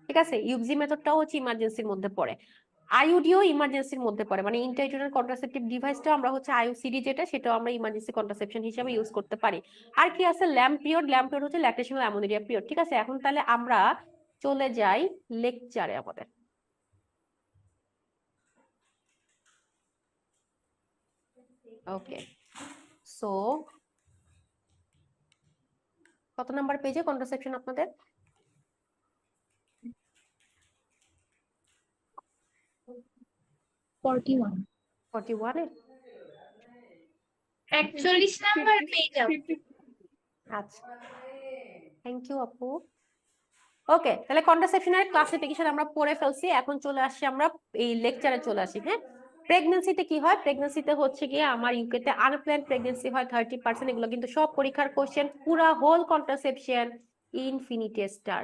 ঠিক আছে? ইউপজি মেথডটাও হচ্ছে ইমার্জেন্সির মধ্যে পড়ে। আইইউডিও ইমার্জেন্সির মধ্যে পড়ে, মানে ইন্ট্রাইউটেরিয়াল কন্ট্রাসেপটিভ ডিভাইসটাও আমরা হচ্ছে আইইউসিডি যেটা, সেটাও আমরা ইমার্জেন্সি কন্ট্রাসেপশন হিসেবে ইউজ করতে পারি। আর কি আছে, ল্যাম্প পিরিয়ড। ল্যাম্প পিরিয়ড হচ্ছে ল্যাকটেশনাল অ্যামোনেরিয়া পিরিয়ড, ঠিক আছে? এখন তাহলে আমরা চলে যাই লেকচারে আমাদের। ওকে, সো কত নাম্বার পেজে কন্ট্রাসেপশন আপনাদের? 41 41 এ? 41 নাম্বার পেজ। আচ্ছা, থ্যাংক ইউ আপু। ওকে, তাহলে কন্ট্রাসেপশনের ক্লাসিফিকেশন আমরা পড়ে ফেলছি, এখন চলে আসি আমরা এই লেকচারে চলে আসি, হ্যাঁ। প্রেগন্যান্সিতে কি হয়, প্রেগন্যান্সিতে হচ্ছে গিয়ে আমার ইউকেতে আনপ্ল্যান্ড প্রেগন্যান্সি হয় 30%, এগুলো কিন্তু সব পরীক্ষার কোশ্চেন, পুরা হোল কন্ট্রাসেপশন ইনফিনিটি স্টার।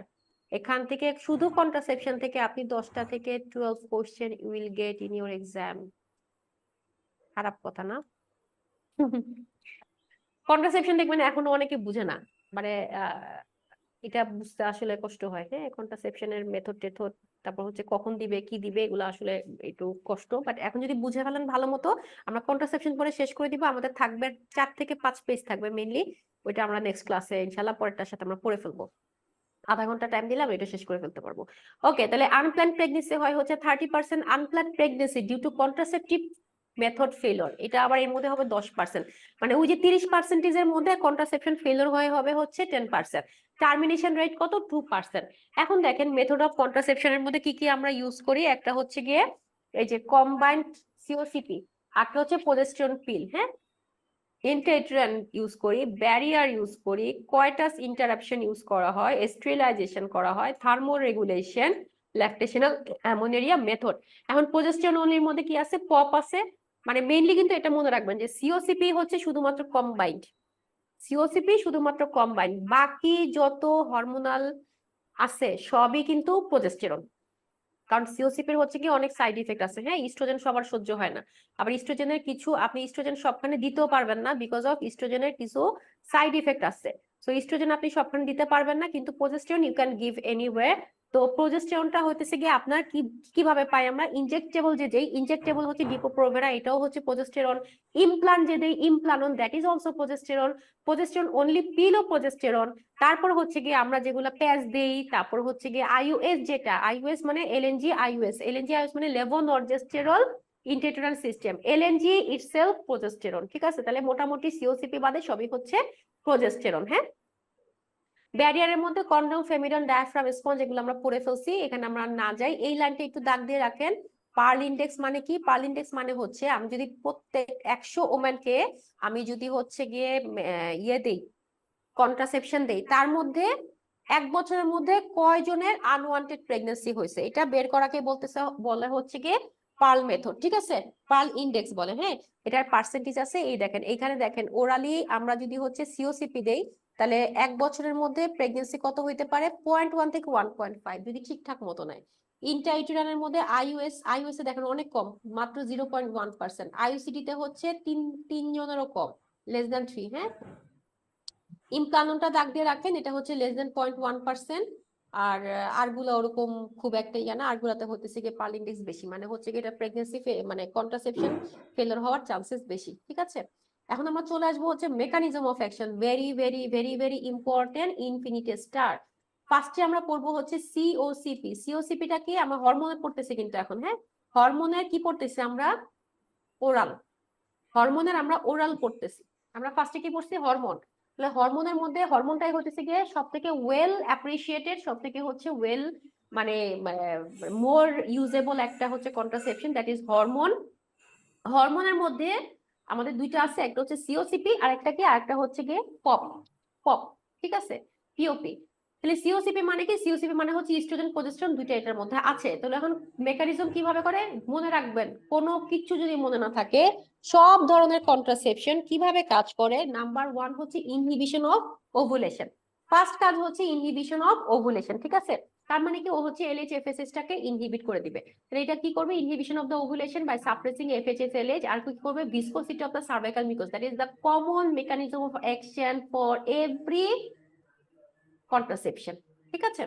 এখান থেকে শুধু কন্ট্রাসেপশন থেকে আপনি 10টা থেকে 12 question you will get in your exam. খারাপ কথা না? কন্ট্রাসেপশন দেখবেন এখনো অনেকে বুঝে না, মানে এটা বুঝতে আসলে কষ্ট হয়, হ্যাঁ। কন্ট্রাসেপশনের মেথড টেথড, তারপর হচ্ছে কখন দিবে কি দিবে, এগুলো আসলে একটু কষ্ট, বাট এখন যদি বুঝে ফেলেন ভালো মতো, আমরা কন্ট্রাসেপশন পরে শেষ করে দিব। আমাদের থাকবে 4 থেকে 5 পেজ থাকবে মেইনলি, ওইটা আমরা নেক্সট ক্লাসে ইনশাআল্লাহ পরেরটার সাথে আমরা পড়ে ফেলবো। আধা ঘন্টা টাইম দিলাম, এটা শেষ করে ফেলতে পারবো। ওকে, তাহলে আনপ্ল্যান্ড প্রেগনেন্সি হয় হচ্ছে 30%, unplanned pregnancy due to contraceptive method failure, এটা আবার এর মধ্যে হবে 10%, মানে ওই যে 30% এর মধ্যে কন্ট্রাসেপশন ফেলিওর হবে হচ্ছে 10%। টার্মিনেশন রেট কত, 2%। এখন দেখেন মেথড অফ কন্ট্রাসেপশনের মধ্যে কি কি আমরা ইউজ করি, একটা হচ্ছে গিয়ে এই যে কম্বাইন্ড সিওসিপি, একটা হচ্ছে প্রজেস্টেরন পিল, হ্যাঁ। ইন্ট্রাইউটেরিয়ান ইউজ করি, ব্যারিয়ার ইউজ করি, কয়টাস ইন্টারাপশন ইউজ করা হয়, স্টেরিলাইজেশন করা হয়, থার্মোরেগুলেশন, ল্যাকটেশনাল অ্যামোনেরিয়া মেথড। এখন প্রজেস্টেরন অনলির মধ্যে কি আছে, পপ আছে, মানে মেইনলি কিন্তু এটা মনে রাখবেন যে সিওসিপি হচ্ছে শুধুমাত্র কম্বাইন্ড, সিওসিপি শুধুমাত্র কম্বাইন্ড, বাকি যত হরমোনাল আছে সবই কিন্তু প্রজেস্টেরন। কারণ সিওসিপির হচ্ছে কি অনেক সাইড ইফেক্ট আছে, হ্যাঁ। ইস্ট্রোজেন সবার সহ্য হয় না, আবার ইস্ট্রোজেনের কিছু, আপনি ইস্ট্রোজেন সবখানে দিতেও পারবেন না, বিকজ অফ ইস্ট্রোজেনের কিছু সাইড ইফেক্ট আছে। সো ইস্ট্রোজেন আপনি সবখানে দিতে পারবেন না, কিন্তু progesterone you can give anyway. তো প্রজেস্টেরনটা হইতেছে গিয়ে আপনার কিভাবে পাই আমরা, ইনজেক্টেবল যেই ইনজেক্টেবল হচ্ছে ডিপো-প্রোভেরা, এটাও হচ্ছে প্রজেস্টেরন। ইমপ্লান্ট যে দেই Implanon, that is also progesterone. Progesterone only পিলও প্রজেস্টেরন। তারপর হচ্ছে গিয়ে আমরা যেগুলো প্যাচ দেই, তারপর হচ্ছে গিয়ে আইইউএস, যেটা আইইউএস মানে এলএনজি আইইউএস, এলএনজি আইইউএস মানে লেভোনর্জেস্টেরল ইন্ট্রাইউটেরাল সিস্টেম, এলএনজি ইটসেলফ প্রজেস্টেরন, ঠিক আছে? তাহলে মোটামুটি সিওসিপি বাদে সবই হচ্ছে প্রজেস্টেরন, হ্যাঁ। ব্যারিয়ারের মধ্যে কন্ডম, ফেমিডন, ডায়াফ্রাম, স্পঞ্জ এগুলো আমরা পড়ে ফেলছি, এখানে আমরা না যাই। এই লাইনটা একটু দাগ দিয়ে রাখেন। পার্ল ইন্ডেক্স মানে কি? পার্ল ইন্ডেক্স মানে হচ্ছে আমি যদি প্রত্যেক 100 ওম্যানকে আমি যদি হচ্ছে গিয়ে ইয়ে দেই, কন্ট্রাসেপশন দেই, তার মধ্যে 1 বছরের মধ্যে কয়জনের আনওয়ান্টেড প্রেগন্যান্সি হয়েছে, এটা বের করাকে বলতেছে, বলে হচ্ছে গিয়ে পার্ল মেথড, ঠিক আছে? পার্ল ইন্ডেক্স বলে। হ্যাঁ, এটার পার্সেন্টেজ আছে, এই দেখেন এইখানে দেখেন, ওরালি আমরা যদি হচ্ছে সিওসিপি দেই, তাহলে 1 বছরের মধ্যে প্রেগন্যান্সি কত হইতে পারে? 0.1 থেকে 1.5, যদি ঠিকঠাক মতো নেয়। ইন্ট্রাইউটেরানের মধ্যে আইইউএস এ দেখেন অনেক কম, মাত্র 0.1%। আইইউসিডি তে হচ্ছে 3 জনেরও কম, <3। হ্যাঁ, ইমপ্লাননটা দাগ দিয়ে রাখেন, এটা হচ্ছে <0.1%। আর আরগুলা ওরকম খুব একটা ইয়া না, আরগুলাতে হতেছে গিয়ে পার্ল ইন্ডেক্স বেশি, মানে হচ্ছে কি এটা প্রেগন্যান্সি মানে কন্ট্রাসেপশন ফেলার হওয়ার চান্সেস বেশি, ঠিক আছে? এখন আমরা চলে আসবো হচ্ছে mechanism of action, very very very very important, infinity star. ফার্স্টে আমরা পড়বো হচ্ছে সিওসিপি। সিওসিপিটা কি? আমরা হরমোনের পড়তেছি কিন্তু এখন। হ্যাঁ, হরমোনের কি পড়তেছি আমরা? ওরাল। হরমোনের আমরা ওরাল পড়তেছি। আমরা ফার্স্টে কি পড়ছি? হরমোন। তাহলে হরমোনের মধ্যে হরমোনটাই হচ্ছে গিয়ে সব থেকে ওয়েল অ্যাপ্রিসিয়েটেড, সব থেকে হচ্ছে ওয়েল মানে মোর ইউজেবল একটা হচ্ছে কন্ট্রাসেপশন, দ্যাট ইজ হরমোন। হরমোনের মধ্যে আমাদের দুইটা আছে, একটা হচ্ছে সিওসিপি আর একটা কি, আর একটা হচ্ছে গিয়ে পপ। পপ, ঠিক আছে, পিওপি। তাহলে সিওসিপি মানে কি? সিওসিপি মানে হচ্ছে ইস্ট্রোজেন, প্রজেস্টেরন, দুইটা এটার মধ্যে আছে। তাহলে এখন মেকানিজম কিভাবে করে মনে রাখবেন, কোনো কিছু যদি মনে না থাকে, সব ধরনের কন্ট্রাসেপশন কিভাবে কাজ করে। নাম্বার 1 হচ্ছে ইনহিবিশন অফ ওভুলেশন। ফার্স্ট কাজ হচ্ছে ইনহিবিশন অফ ওভুলেশন, ঠিক আছে? তার মানে কি? ও হচ্ছে এলএইচ-এফএসএইচ টাকে ইনহিবিট করে দিবে। তাহলে এটা কি করবে? Inhibition of the ovulation by suppressing FHS LH. আর কি করবে? Viscosity of the cervical mucus, that is the common mechanism of action for every contraception, ঠিক আছে?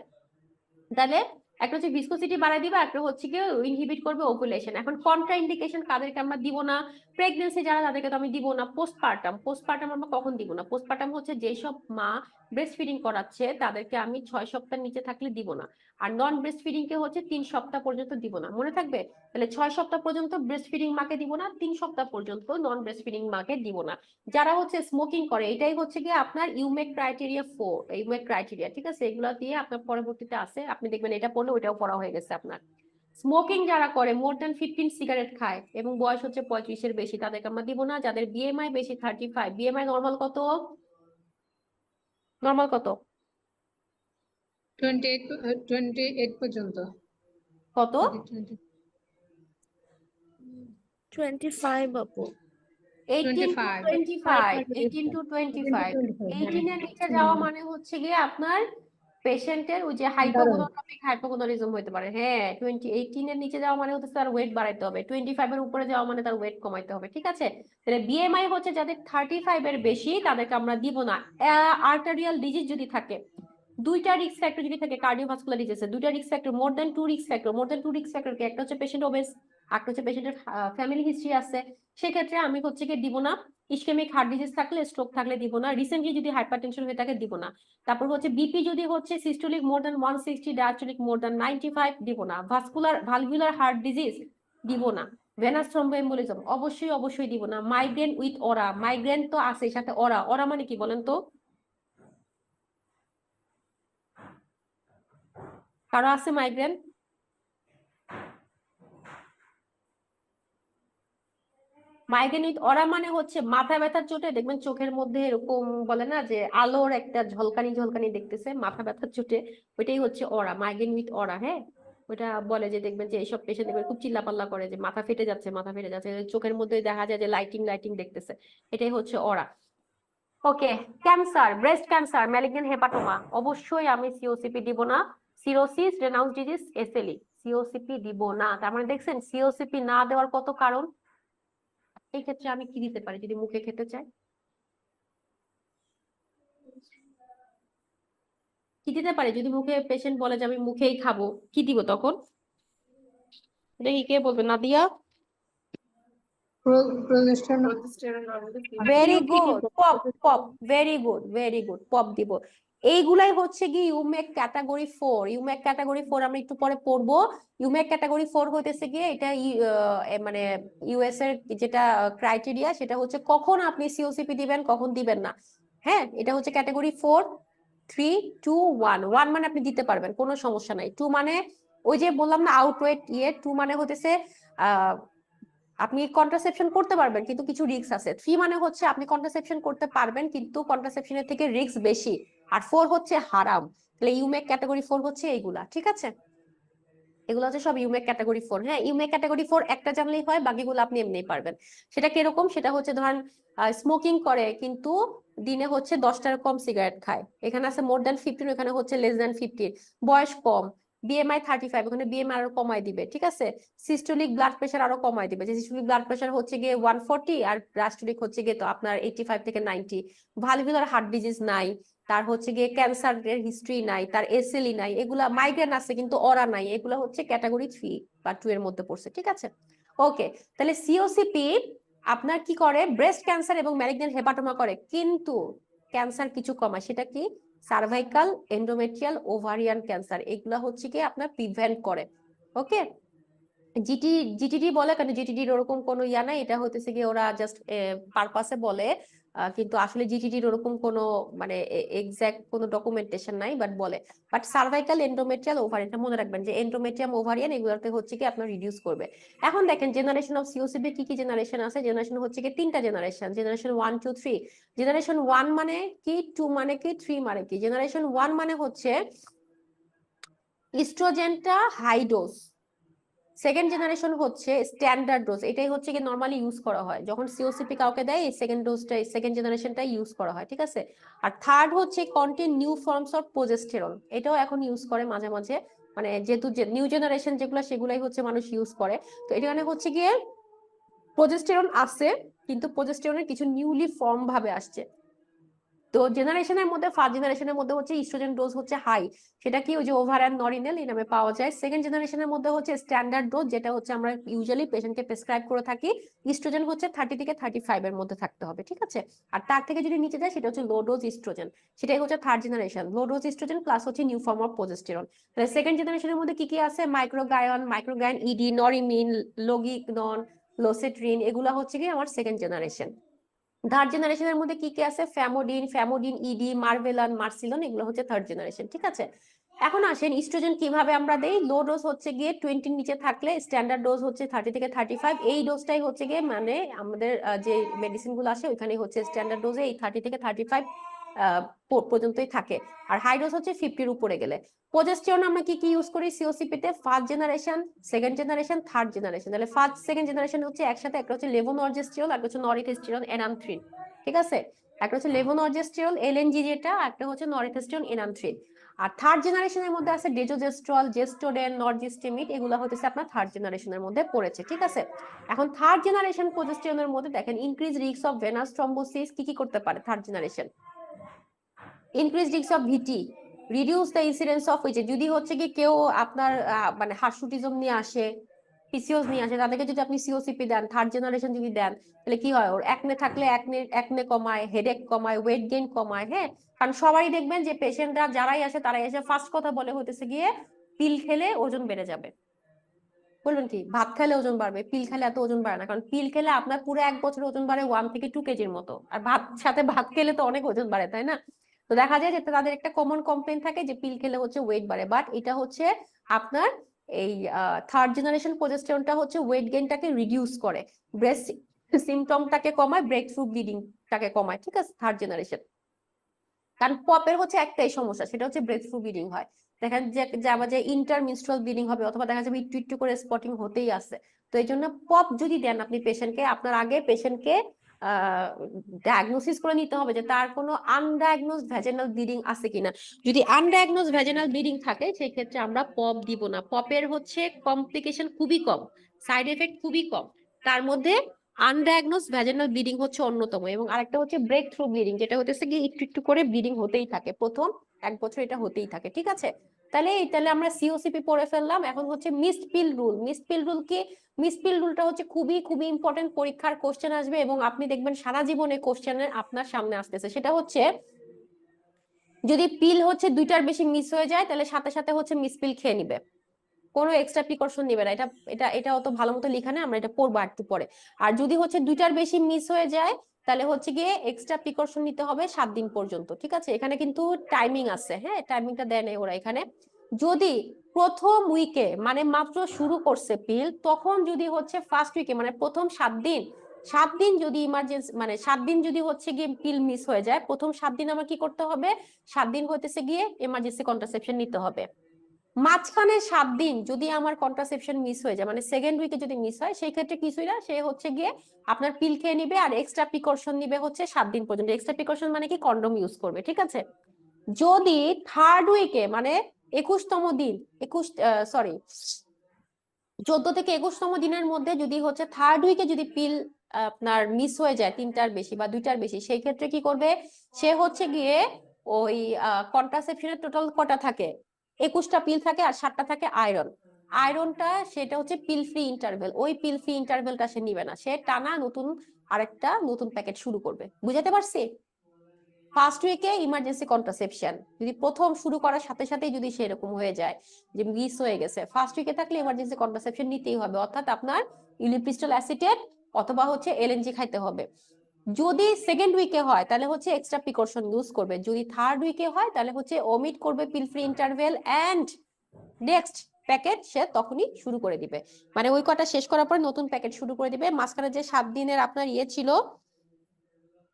তাহলে একটা হচ্ছে ভিসকোসিটি বাড়ায় দিবে, একটা হচ্ছে কি ইনহিবিট করবে ওভুলেশন। এখন কন্ট্রা ইন্ডিকেশন কাদেরকে আমরা দিব না? প্রেগন্যান্সি যারা, তাদেরকে তো আমি দিব না। পোস্টপার্টাম, পোস্টপার্টাম আমরা কখন দিব না? পোস্টপার্টাম হচ্ছে যেসব মা ব্রেস্ট ফিডিং করাচ্ছে তাদেরকে আমি 6 সপ্তাহের নিচে থাকলে দিব না। আর নন ব্রেস্ট ফিডিং কে হচ্ছে 3 সপ্তাহ পর্যন্ত দিব না, মনে থাকবে? তাহলে 6 সপ্তাহ পর্যন্ত ব্রেস্ট ফিডিং মাকে দিব না, 3 সপ্তাহ পর্যন্ত নন ব্রেস্ট ফিডিং মাকে দিব না। যারা হচ্ছে স্মোকিং করে, এটাই হচ্ছে কি আপনার ইউমেক ক্রাইটেরিয়া 4, ইউমেক ক্রাইটেরিয়া, ঠিক আছে? এগুলো দিয়ে আপনার পরবর্তীতে আছে, আপনি দেখবেন এটা পড়লে ওইটাও পড়া হয়ে গেছে আপনার। স্মোকিং যারা করে, মোর দ্যান 15 সিগারেট খায় এবং বয়স হচ্ছে 35-এর বেশি, তাদেরকে আমরা দিব না। যাদের বিএমআই বেশি 35, বিএমআই নরমাল কত? নরমাল কত? 28 পর্যন্ত। কত? 25 আপু। 18 to 25, 18 to 25। 18 এর নিচে যাওয়া মানে হচ্ছে গিয়ে আপনার পেশেন্টের ওই যে হাইপোগোনাড্রোমিক হাইপোগোনাডিজম হতে পারে। হ্যাঁ, 18 এর নিচে যাওয়া মানে হচ্ছে তার ওয়েট বাড়াইতে হবে, 25 এর উপরে যাওয়া মানে তার ওয়েট কমাইতে হবে, ঠিক আছে? তাহলে বিএমআই হচ্ছে যাদের 35 এর বেশি, তাদেরকে আমরা দিব না। আর্টারিয়াল ডিজিজ যদি থাকে, দুইটা রিস্ক ফ্যাক্টর যদি থাকে, কার্ডিওভাস্কুলার ডিজিজে দুইটা risk factor, more than 2 risk factor, more than 2 risk factor কি? একটা হচ্ছে পেশেন্ট ওবেস, একটা হচ্ছে পেশেন্টের ফ্যামিলি হিস্ট্রি আছে, সেক্ষেত্রে আমি হচ্ছে কি দিব না। ইসকেমিক হার্ট ডিজিজ থাকলে, স্ট্রোক থাকলে দিব না। রিসেন্টলি যদি হাইপারটেনশন হয়ে থাকে দিব না। তারপর হচ্ছে বিপি যদি হচ্ছে systolic more than 160, diastolic more than 95 দিব না। ভালভুলার হার্ট ডিজিজ দিব না। ভেনাস থ্রম্বোএম্বোলিজম অবশ্যই অবশ্যই দিব না। মাইগ্রেন উইথ অরা, মাইগ্রেন তো আছে সাথে অরা, অরা মানে কি বলেন তো? কারো আছে মাইগ্রেন? মাইগ্রেন উইথ অরা মানে হচ্ছে মাথা ব্যথার চোটে দেখবেন চোখের মধ্যে এরকম বলে না যে আলোর একটা ঝলকানি ঝলকানি দেখতেছে, মাথা ব্যথার চোটে, ওইটাই হচ্ছে অরা, মাইগ্রেন উইথ অরা। হ্যাঁ, ওইটা বলে যে দেখবেন যে এইসব পেশেন্ট দেখবেন খুব চিল্লাপাল্লা করে যে মাথা ফেটে যাচ্ছে, মাথা ফেটে যাচ্ছে, চোখের মধ্যে দেখা যায় যে লাইটিং লাইটিং দেখতেছে, এটাই হচ্ছে অরা। ওকে, ক্যান্সার, ব্রেস্ট ক্যান্সার, ম্যালিগন্যান্ট হেপাটোমা, অবশ্যই আমি সিওসিপি দিব না। সিরোসিস, রেনাউস ডিজিজ, এসএলই, সিওসিপি দিব না। তার মানে দেখছেন সিওসিপি না দেওয়ার কত কারণ। এই ক্ষেত্রে আমি কি দিতে পারি যদি মুখে খেতে চাই? কি দিতে পারি যদি মুখে পেশেন্ট বলে যে আমি মুখেই খাবো, কি দিব তখন? দেখি কে বলবে, Nadia? Very good, pop, pop, very good, very good, pop দিব। এইগুলাই হচ্ছে কি ইউমেক ক্যাটাগরি 4। ইউমেক ক্যাটাগরি 4 আমরা একটু পরে পড়বো। ইউমেক ক্যাটাগরি 4 হইতেছে গিয়ে এটা মানে ইউএস এর যেটা ক্রাইটেরিয়া, সেটা হচ্ছে কখন আপনি সিওসিপি দিবেন, কখন দিবেন না। হ্যাঁ, এটা হচ্ছে ক্যাটাগরি 4। 3 2 1 1 মানে আপনি দিতে পারবেন, কোনো সমস্যা নাই। 2 মানে ওই যে বললাম না আউটওয়েট 2 মানে হতেছে আপনি কন্ট্রাসেপশন করতে পারবেন কিন্তু কিছু রিস্ক আছে। 3 মানে হচ্ছে আপনি কন্ট্রাসেপশন করতে পারবেন কিন্তু কন্ট্রাসেপশনের থেকে রিস্ক বেশি। আর 4 হচ্ছে হারাম। তাহলে ইউমেক ক্যাটাগরি 4 হচ্ছে এইগুলা, ঠিক আছে? এগুলো হচ্ছে সব ইউমেক ক্যাটাগরি 4। হ্যাঁ, ইউমেক ক্যাটাগরি 4 একটা জানলেই হয়, বাকিগুলো আপনি এমনিই পারবেন। সেটা কিরকম? সেটা হচ্ছে ধরেন স্মোকিং করে কিন্তু দিনে হচ্ছে 10টার কম সিগারেট খায়, এখানে আছে মোর দ্যান 15, এখানে হচ্ছে লেস দ্যান 15, বয়স কম, বিএমআই 35, ওখানে বিএমআই আরো কমায় দিবে, ঠিক আছে? সিস্টোলিক ব্লাড প্রেশার আরো কমায় দিবে, যে সিস্টোলিক ব্লাড প্রেশার হচ্ছে গিয়ে 140 আর ডায়াস্টোলিক হচ্ছে গিয়ে তো আপনার 85 থেকে 90, ভালভুলার হার্ট ডিজিজ নাই, তার হচ্ছে গিয়ে ক্যান্সারের হিস্ট্রি নাই, তার এসএলই নাই, এগুলা মাইগ্রেন আছে কিন্তু অরা নাই, এগুলা হচ্ছে ক্যাটাগরি 3 বা 2 এর মধ্যে পড়ছে, ঠিক আছে? ওকে, তাহলে সিওসিপি আপনার কি করে? ব্রেস্ট ক্যান্সার এবং ম্যালিগন্যান্ট হেপাটোমা করে, কিন্তু ক্যান্সার কিছু কমায়, সেটা কি? সার্ভাইকাল, এন্ডোমেট্রিয়াল, ওভারিয়ান ক্যান্সার, এগুলা হচ্ছে কি আপনার প্রিভেন্ট করে। ওকে, জিটিডি বলে কারণ জিটিডির ওরকম কোনো ইয়া নাই, এটা হতেছে কি ওরা জাস্ট পারপাসে বলে, কিন্তু আসলে জিটিডির ওরকম কোনো মানে এক্সাক্ট কোনো ডকুমেন্টেশন নাই, বাট বলে। বাট সার্ভাইকাল, এন্ডোমেট্রিয়াল, ওভারিয়ান, এটা মনে রাখবেন যে এন্ডোমেট্রিয়াম, ওভারিয়ান এগুলোতে হচ্ছে কি আপনার রিডিউস করবে। এখন দেখেন জেনারেশন অফ সিওসিপি কি কি জেনারেশন আছে? জেনারেশন হচ্ছে কি 3টা জেনারেশন, জেনারেশন 1 2 3। জেনারেশন 1 মানে কি, 2 মানে কি, 3 মানে কি? জেনারেশন 1 মানে হচ্ছে ইস্ট্রোজেনটা হাই ডোজ, সেকেন্ড জেনারেশন হচ্ছে স্ট্যান্ডার্ড ডোজ, এটাই হচ্ছে কি নরমালি ইউজ করা হয় যখন সিওসিপি কাউকে দেয়, এই সেকেন্ড ডোজটা, সেকেন্ড জেনারেশনটা ইউজ করা হয়, ঠিক আছে? আর থার্ড হচ্ছে contain new forms of progesterone, এটাও এখন ইউজ করে মাঝে মাঝে, মানে যেহেতু নিউ জেনারেশন যেগুলো সেগুলাই হচ্ছে মানুষ ইউজ করে। তো এটা মানে হচ্ছে গিয়ে প্রোজেস্টেরন আছে কিন্তু প্রোজেস্টেরনের কিছু নিউলি ফর্ম ভাবে আসছে। তো জেনারেশনের মধ্যে ফার্স্ট জেনারেশনের মধ্যে হচ্ছে ইস্ট্রোজেন ডোজ হচ্ছে হাই, সেটা কি ওই যে ওভার অ্যান্ড নরিনেল এই নামে পাওয়া যায়। সেকেন্ড জেনারেশনের মধ্যে হচ্ছে স্ট্যান্ডার্ড ডোজ, যেটা হচ্ছে আমরা ইউজুয়ালি পেশেন্টকে প্রেসক্রাইব করে থাকি, ইস্ট্রোজেন হচ্ছে 30 থেকে 35 এর মধ্যে থাকতে হবে, ঠিক আছে? আর তার থেকে যদি নিচে যায় সেটা হচ্ছে লো ডোজ ইস্ট্রোজেন, সেটাই হচ্ছে third generation, low dose estrogen plus হচ্ছে নিউ ফর্ম অফ প্রোজেস্টেরন। তাহলে সেকেন্ড জেনারেশনের মধ্যে কি কি আছে? মাইক্রোগায়ন ইডি, নরিমিন, লগিনন, লোসেট্রিন, এগুলা হচ্ছে কি আমার সেকেন্ড জেনারেশন। থার্ড জেনারেশনের মধ্যে কি কি আছে? ফ্যামোডিন ইডি, মার্ভেলান, মার্সিলন, এগুলো হচ্ছে থার্ড জেনারেশন, ঠিক আছে? এখন আসেন ইস্ট্রোজেন কিভাবে আমরা দেই। লো ডোজ হচ্ছে গিয়ে 20 নিচে থাকলে, স্ট্যান্ডার্ড ডোজ হচ্ছে 30 থেকে 35, এই ডোজটাই হচ্ছে গিয়ে মানে আমাদের যে মেডিসিন গুলো আসে ওইখানে হচ্ছে স্ট্যান্ডার্ড ডোজে এই 30 থেকে 35 পর্যন্তই থাকে। আর হাই ডোজ হচ্ছে 50-র উপরে গেলে। প্রোজেস্টেরন আমরা কি কি ইউজ করি সিওসিপিতে? First generation, second generation, third generation. তাহলে ফার্স্ট সেকেন্ড জেনারেশন হচ্ছে একসাথে, একটা হচ্ছে লেভোনর্জেস্টেরল, একটা হচ্ছে নরএথেস্টেরন এনামথ্রিন, ঠিক আছে? একটা হচ্ছে লেভোনর্জেস্টেরল এলএনজি যেটা, একটা হচ্ছে নরএথেস্টেরন এনামথ্রিন। আর থার্ড জেনারেশনের মধ্যে আছে ডেজোজেস্ট্রল, জেস্টোডেন, নরজিস্টেমিড, এগুলো হচ্ছে আপনার থার্ড জেনারেশনের মধ্যে পড়েছে, ঠিক আছে? এখন থার্ড জেনারেশন প্রোজেস্টেরনের মধ্যে দেখেন increase risk of venous thrombosis, কি কি করতে পারে third generation? Increase risk of VT, reduce the incidence of, ওই যে যদি হচ্ছে কি কেউ আপনার মানে হার্সুটিজম নিয়ে আসে, পিসিওস নিয়ে আসে, তাদেরকে যদি আপনি সিওসিপি দেন, থার্ড জেনারেশন যদি দেন, তাহলে কি হয়? ওর একনে থাকলে একনে কমায়, হেডেক কমায়, ওয়েট গেইন কমায়। হ্যাঁ, কারণ সবাই দেখবেন যে পেশেন্টরা যারাই আসে তারাই এসে ফার্স্ট কথা বলে হতেছে গিয়ে পিল খেলে ওজন বেড়ে যাবে। বলবেন কি ভাত খেলে ওজন বাড়বে, পিল খেলে এত ওজন বাড়ে না, কারণ পিল খেলে আপনার পুরো 1 বছর ওজন বাড়ে 1 থেকে 2 কেজির মতো, আর ভাত খেলে তো অনেক ওজন বাড়ে, তাই না? তো দেখা যায় যে তাদের একটা কমন কমপ্লেইন থাকে যে পিল খেলে হচ্ছে ওয়েট বাড়ে, বাট এটা হচ্ছে আপনার এই থার্ড জেনারেশন প্রোজেস্টেরনটা হচ্ছে ওয়েট গেইনটাকে রিডিউস করে, ব্রেস্ট সিমটমটাকে কমায়, ব্রেক থ্রু ব্লিডিংটাকে কমায়, ঠিক আছে? Third generation. কারণ পপের হচ্ছে একটাই সমস্যা, সেটা হচ্ছে ব্রেক থ্রু ব্লিডিং হয়। দেখেন যে আবার যে ইন্টারমিনস্ট্রুয়াল ব্লিডিং হবে, অথবা দেখা যাবে একটু একটু করে স্পটিং হতেই আছে। তো এই জন্য পপ যদি দেন আপনি পেশেন্টকে, আপনার আগে পেশেন্টকে ডায়াগনোসিস করে নিতে হবে যে তার কোনো আনডায়াগনোজ ভ্যাজিনাল ব্লিডিং আছে কিনা। যদি আনডায়াগনোজ ভ্যাজিনাল ব্লিডিং থাকে সেই ক্ষেত্রে আমরা পপ দিব না। পপের হচ্ছে কমপ্লিকেশন খুবই কম, সাইড এফেক্ট খুবই কম, তার মধ্যে আনডায়াগনোজ ভ্যাজিনাল ব্লিডিং হচ্ছে অন্যতম, এবং আরেকটা হচ্ছে ব্রেক থ্রু ব্লিডিং, যেটা হচ্ছে কি একটু একটু করে ব্লিডিং হতেই থাকে, প্রথম 1 বছর এটা হতেই থাকে, ঠিক আছে? তাহলে আমরা সিওসিপি পড়ে ফেললাম। এখন হচ্ছে মিসড পিল রুল। মিসড পিল রুল কি? মিসড পিল রুলটা হচ্ছে খুবই খুবই ইম্পর্টেন্ট, পরীক্ষার কোশ্চেন আসবে এবং আপনি দেখবেন সারা জীবনে কোশ্চেনে আপনার সামনে আসতেছে। সেটা হচ্ছে যদি পিল হচ্ছে 2টার বেশি মিস হয়ে যায় তাহলে সাথে সাথে হচ্ছে মিস পিল খেয়ে নিবে, কোনো এক্সট্রা প্রিকশন নিবে না। এটা অত ভালো মতো লেখা নেই, আমরা এটা পড়বো একটু পরে। আর যদি হচ্ছে 2টার বেশি মিস হয়ে যায় তাহলে হচ্ছে গিয়ে এক্সট্রা প্রিকশন নিতে হবে 7 দিন পর্যন্ত, ঠিক আছে? এখানে কিন্তু টাইমিং আছে, হ্যাঁ, টাইমিংটা দেয় নাই ওরা এখানে। যদি প্রথম উইকে মানে মাত্র শুরু করছে পিল, তখন যদি হচ্ছে ফার্স্ট উইকে মানে প্রথম 7 দিন যদি ইমার্জেন্সি মানে 7 দিন যদি হচ্ছে গিয়ে পিল মিস হয়ে যায়, প্রথম 7 দিন আমার কি করতে হবে? 7 দিন হইতেছে গিয়ে এমার্জেন্সি কন্ট্রাসেপশন নিতে হবে। মাঝখানে 7 দিন যদি আমার কন্ট্রাসেপশন মিস হয়ে যায়, মানে সেকেন্ড উইকে যদি মিস হয়, সেই ক্ষেত্রে কিছুই না, সে হচ্ছে গিয়ে আপনার পিল খেয়ে নিবে আর এক্সট্রা প্রিকশন নিবে হচ্ছে 7 দিন পর্যন্ত। এক্সট্রা প্রিকশন মানে কি? কন্ডম ইউজ করবে, ঠিক আছে? যদি থার্ড উইকে মানে 21তম দিন 14 থেকে 21তম দিনের মধ্যে যদি হচ্ছে থার্ড উইকে যদি পিল আপনার মিস হয়ে যায় 3টার বেশি বা 2টার বেশি, সেই ক্ষেত্রে কি করবে? সে হচ্ছে গিয়ে ওই কন্ট্রাসেপশনের টোটাল কটা থাকে? 21টা পিল থাকে আর 7টা থাকে আয়রনটা সেটা হচ্ছে পিল ফ্রি ইন্টারভেল। ওই পিল ফ্রি ইন্টারভেলটা সে নিবে না, সে টানা আরেকটা নতুন প্যাকেট শুরু করবে। বুঝাতে পারছি? ফার্স্ট উইকে ইমার্জেন্সি কন্ট্রাসেপশন যদি প্রথম শুরু করার সাথে সাথেই যদি সেরকম হয়ে যায় যে মিস হয়ে গেছে, ফার্স্ট উইকে থাকলে ইমার্জেন্সি কন্ট্রাসেপশন নিতেই হবে, অর্থাৎ আপনার ইউলিপ্রিস্টল অ্যাসিটেট অথবা হচ্ছে এলএনজি খাইতে হবে। যদি সেকেন্ড উইকে হয় তাহলে হচ্ছে এক্সট্রা প্রিকশন ইউজ করবে। যদি থার্ড উইকে হয় তাহলে হচ্ছে ওমিট করবে pill free interval and next packet সে তখনই শুরু করে দিবে। মানে ওই কটা শেষ করার পর নতুন প্যাকেট শুরু করে দিবে। মাঝখানে যে 7 দিনের আপনার ছিল,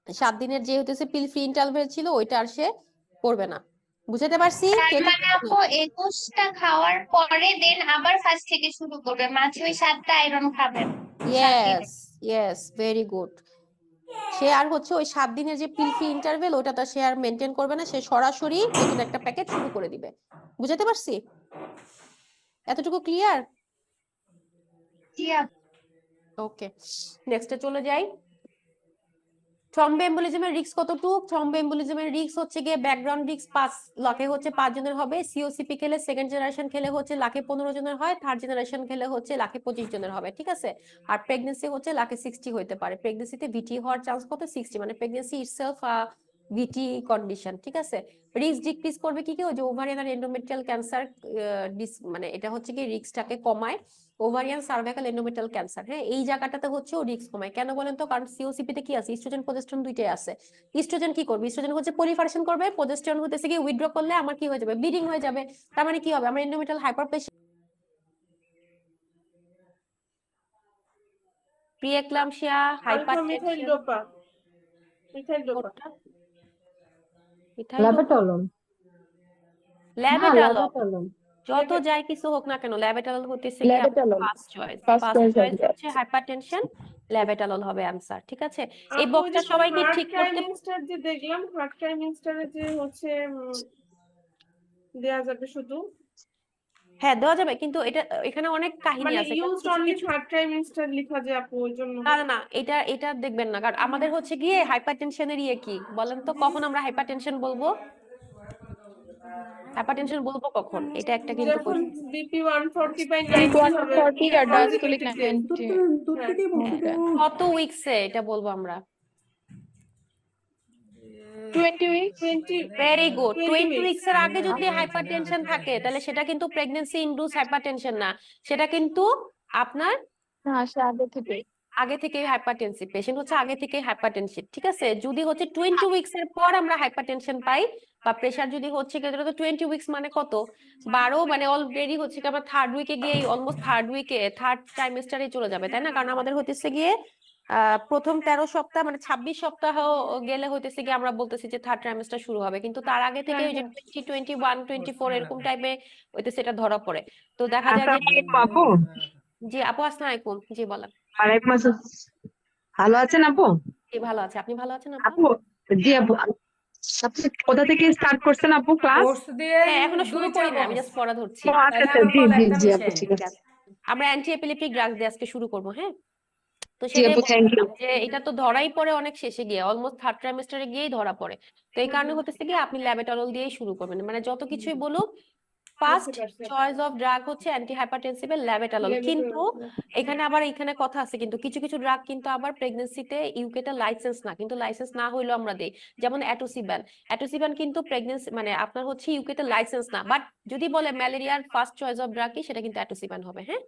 7 দিনের যে হতেছে পিল ফ্রি ইন্টারভেল ছিল, ওইটা আর সে করবে না। বুঝাতে পারছি? তার মানে আপু 21টা খাওয়ার পরে দেন আবার ফার্স্ট থেকে শুরু করবে, মাঝে ওই 7টা আয়রন খাবেন। Yes yes, very good. সে আর হচ্ছে ওই 7 দিনের যে পিল ফ্রি ইন্টারভেল ওটা সে আর মেনটেন করবে না, সে সরাসরি নতুন একটা প্যাকেট শুরু করে দিবে। বুঝাতে পারছি? এতটুকু ক্লিয়ার? জি আপু। ওকে, নেক্সটে চলে যাই। থ্রম্বোএম্বোলিজমের রিস্ক কতটুকু? থ্রম্বোএম্বোলিজমের রিস্ক হচ্ছে গিয়ে ব্যাকগ্রাউন্ড রিস্ক 5 লাখে হচ্ছে 5 জনের হবে। সিওসিপি খেলে সেকেন্ড জেনারেশন খেলে হচ্ছে লাখে 15 জনের হয়, থার্ড জেনারেশন খেলে হচ্ছে লাখে 25 জনের হবে, ঠিক আছে? আর প্রেগনেন্সি হচ্ছে লাখে 60 হইতে পারে। প্রেগনেন্সিতে ভিটি হওয়ার চান্স কত? 60, মানে প্রেগনেন্সি ইটসেলফ ভিটি কন্ডিশন, ঠিক আছে? রিস্ক ডিক্রিজ করবে কি কি? ওই যে ওভারিয়ান আর এন্ডোমেট্রিয়াল ক্যান্সার, মানে এটা হচ্ছে কি রিস্কটাকে কমায়। ওভারিয়ান সার্ভাইকাল এন্ডোমেট্রিয়াল ক্যান্সার, হ্যাঁ, এই জায়গাটাতে হচ্ছে ও রিস্ক কমায়। কেন বলেন তো? কারণ সিওসিপি তে কি আছে? ইস্ট্রোজেন প্রজেস্টেরন দুইটাই আছে। ইস্ট্রোজেন কি করবে? ইস্ট্রোজেন হচ্ছে পলিফারেশন করবে, প্রজেস্টেরন হতেছে কি উইথড্র করলে আমার কি হয়ে যাবে? ব্লিডিং হয়ে যাবে। তার মানে কি হবে? আমার endometrial hyperplasia, preeclampsia, hypertension, labetalon labetalon, যত যাই কিছু হোক না কেন ল্যাবেটালল হতেছে কি labetalon first choice. First first choice choice হচ্ছে হাইপারটেনশন, ল্যাবেটালল হবে আনসার, ঠিক আছে? এই বক্সটা সবাই কি ঠিক করতে? যে দেখলাম হার্ট ট্রাইমিস্টারে যে হচ্ছে দেয়া যাবে শুধু, হ্যাঁ দেওয়া যাবে, কিন্তু এটা এখানে অনেক কাহিনী মানে আছে। ইউজড অনলি হার্ট ট্রাইমিস্টার লেখা যে আপু ওই জন্য। না না না, এটা দেখবেন না, কারণ আমাদের হচ্ছে গিয়ে হাইপারটেনশনের কি বলেন তো? কখন আমরা হাইপারটেনশন বলবো? হাইপারটেনশন বলবো কখন? এটা একটা কিন্তু যখন question। বিপি 140/90 হবে 140 আর ডায়াস্টোলিক 90 কত উইকসে এটা বলবো আমরা? 20 weeks 20 very good. 20 20 weeks। Weeks এর আগে যদি হাইপারটেনশন থাকে তাহলে সেটা কিন্তু প্রেগন্যান্সি ইনডিউস হাইপারটেনশন না, সেটা কিন্তু আপনার না সে আগে থেকে হাইপারটেনসিভ পেশেন্ট হচ্ছে আগে থেকে হাইপারটেনসিভ, ঠিক আছে? যদি হচ্ছে 20 উইকস এর পর আমরা হাইপারটেনশন পাই বা প্রেসার যদি হচ্ছে কি, 20 উইকস মানে কত? 12, মানে অলরেডি হচ্ছে কি আমরা থার্ড উইকে গিয়ে অলমোস্ট থার্ড ট্রাইমেস্টারে চলে যাবে, তাই না? কারণ আমাদের হতেছে গিয়ে প্রথম 13 সপ্তাহ মানে 26 সপ্তাহ গেলে হইতেছে কি আমরা বলতেছি যে থার্ড ট্রাইমেস্টার শুরু হবে, কিন্তু তার আগে থেকে ওই যে 20, 21, 24 এরকম টাইমে হইতেছে এটা ধরা পড়ে। তো দেখা যায় যে আপু জি আপু, আসসালামু আলাইকুম, জি বলেন। ওয়ালাইকুম আসসালাম। ভালো আছেন আপু? জি ভালো আছে, আপনি ভালো আছেন আপু? আপু জি আপু, আপনি কোথা থেকে স্টার্ট করছেন আপু ক্লাস? হ্যাঁ এখনো শুরু করি না, আমি জাস্ট পড়া ধরছি। ও আচ্ছা আচ্ছা, জি জি জি আপু ঠিক ঠিক আছে। আছে, আমরা অ্যান্টি এপিলেপটিক ড্রাগস দিয়ে আজকে শুরু করব, হ্যাঁ? তো জি সেটাই আপু, থ্যাংক ইউ। বলছিলাম যে এটা তো ধরাই পড়ে অনেক শেষে গিয়ে, অলমোস্ট থার্ড ট্রাইমেস্টারে গিয়েই ধরা পড়ে। তো এই কারণে হতেছে কি আপনি ল্যাবেটালল দিয়েই শুরু করবেন, মানে যত কিছুই বলুক ফার্স্ট চয়েস অফ ড্রাগ হচ্ছে অ্যান্টি হাইপারটেনসিভ এর ল্যাবেটালল। কিন্তু এখানে কথা আছে, কিন্তু কিছু কিছু ড্রাগ কিন্তু আবার প্রেগন্যান্সিতে ইউকেটা লাইসেন্স না, কিন্তু লাইসেন্স না হইলেও আমরা দেই। যেমন অ্যাটোসিবান কিন্তু প্রেগন্যান্সি মানে আপনার হচ্ছে ইউকেটা লাইসেন্স না, বাট যদি বলে ম্যালেরিয়ার ফার্স্ট চয়েস অফ ড্রাগ কি, সেটা কিন্তু অ্যাটোসিবান হবে, হ্যাঁ?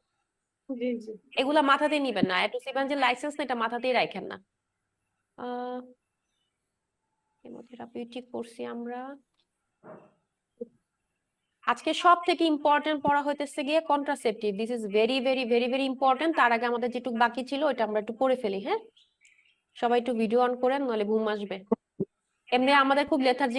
জি জি এগুলা মাথাতেই নিবেন না, অ্যাটোসিবান যে লাইসেন্স না এটা মাথাতেই রাখেন না। কেমোথেরাপিউটিক করছি আমরা। আজকে সব থেকে ইম্পর্টেন্ট পড়া হইতেছে গিয়ে contraceptive. This is very very very very important. তার আগে আমাদের যেটুকু বাকি ছিল ওটা আমরা একটু পড়ে ফেলি, হ্যাঁ? সবাই একটু ভিডিও অন করেন, নাহলে ঘুম আসবে। এমনি আমাদের খুব লেথার্জি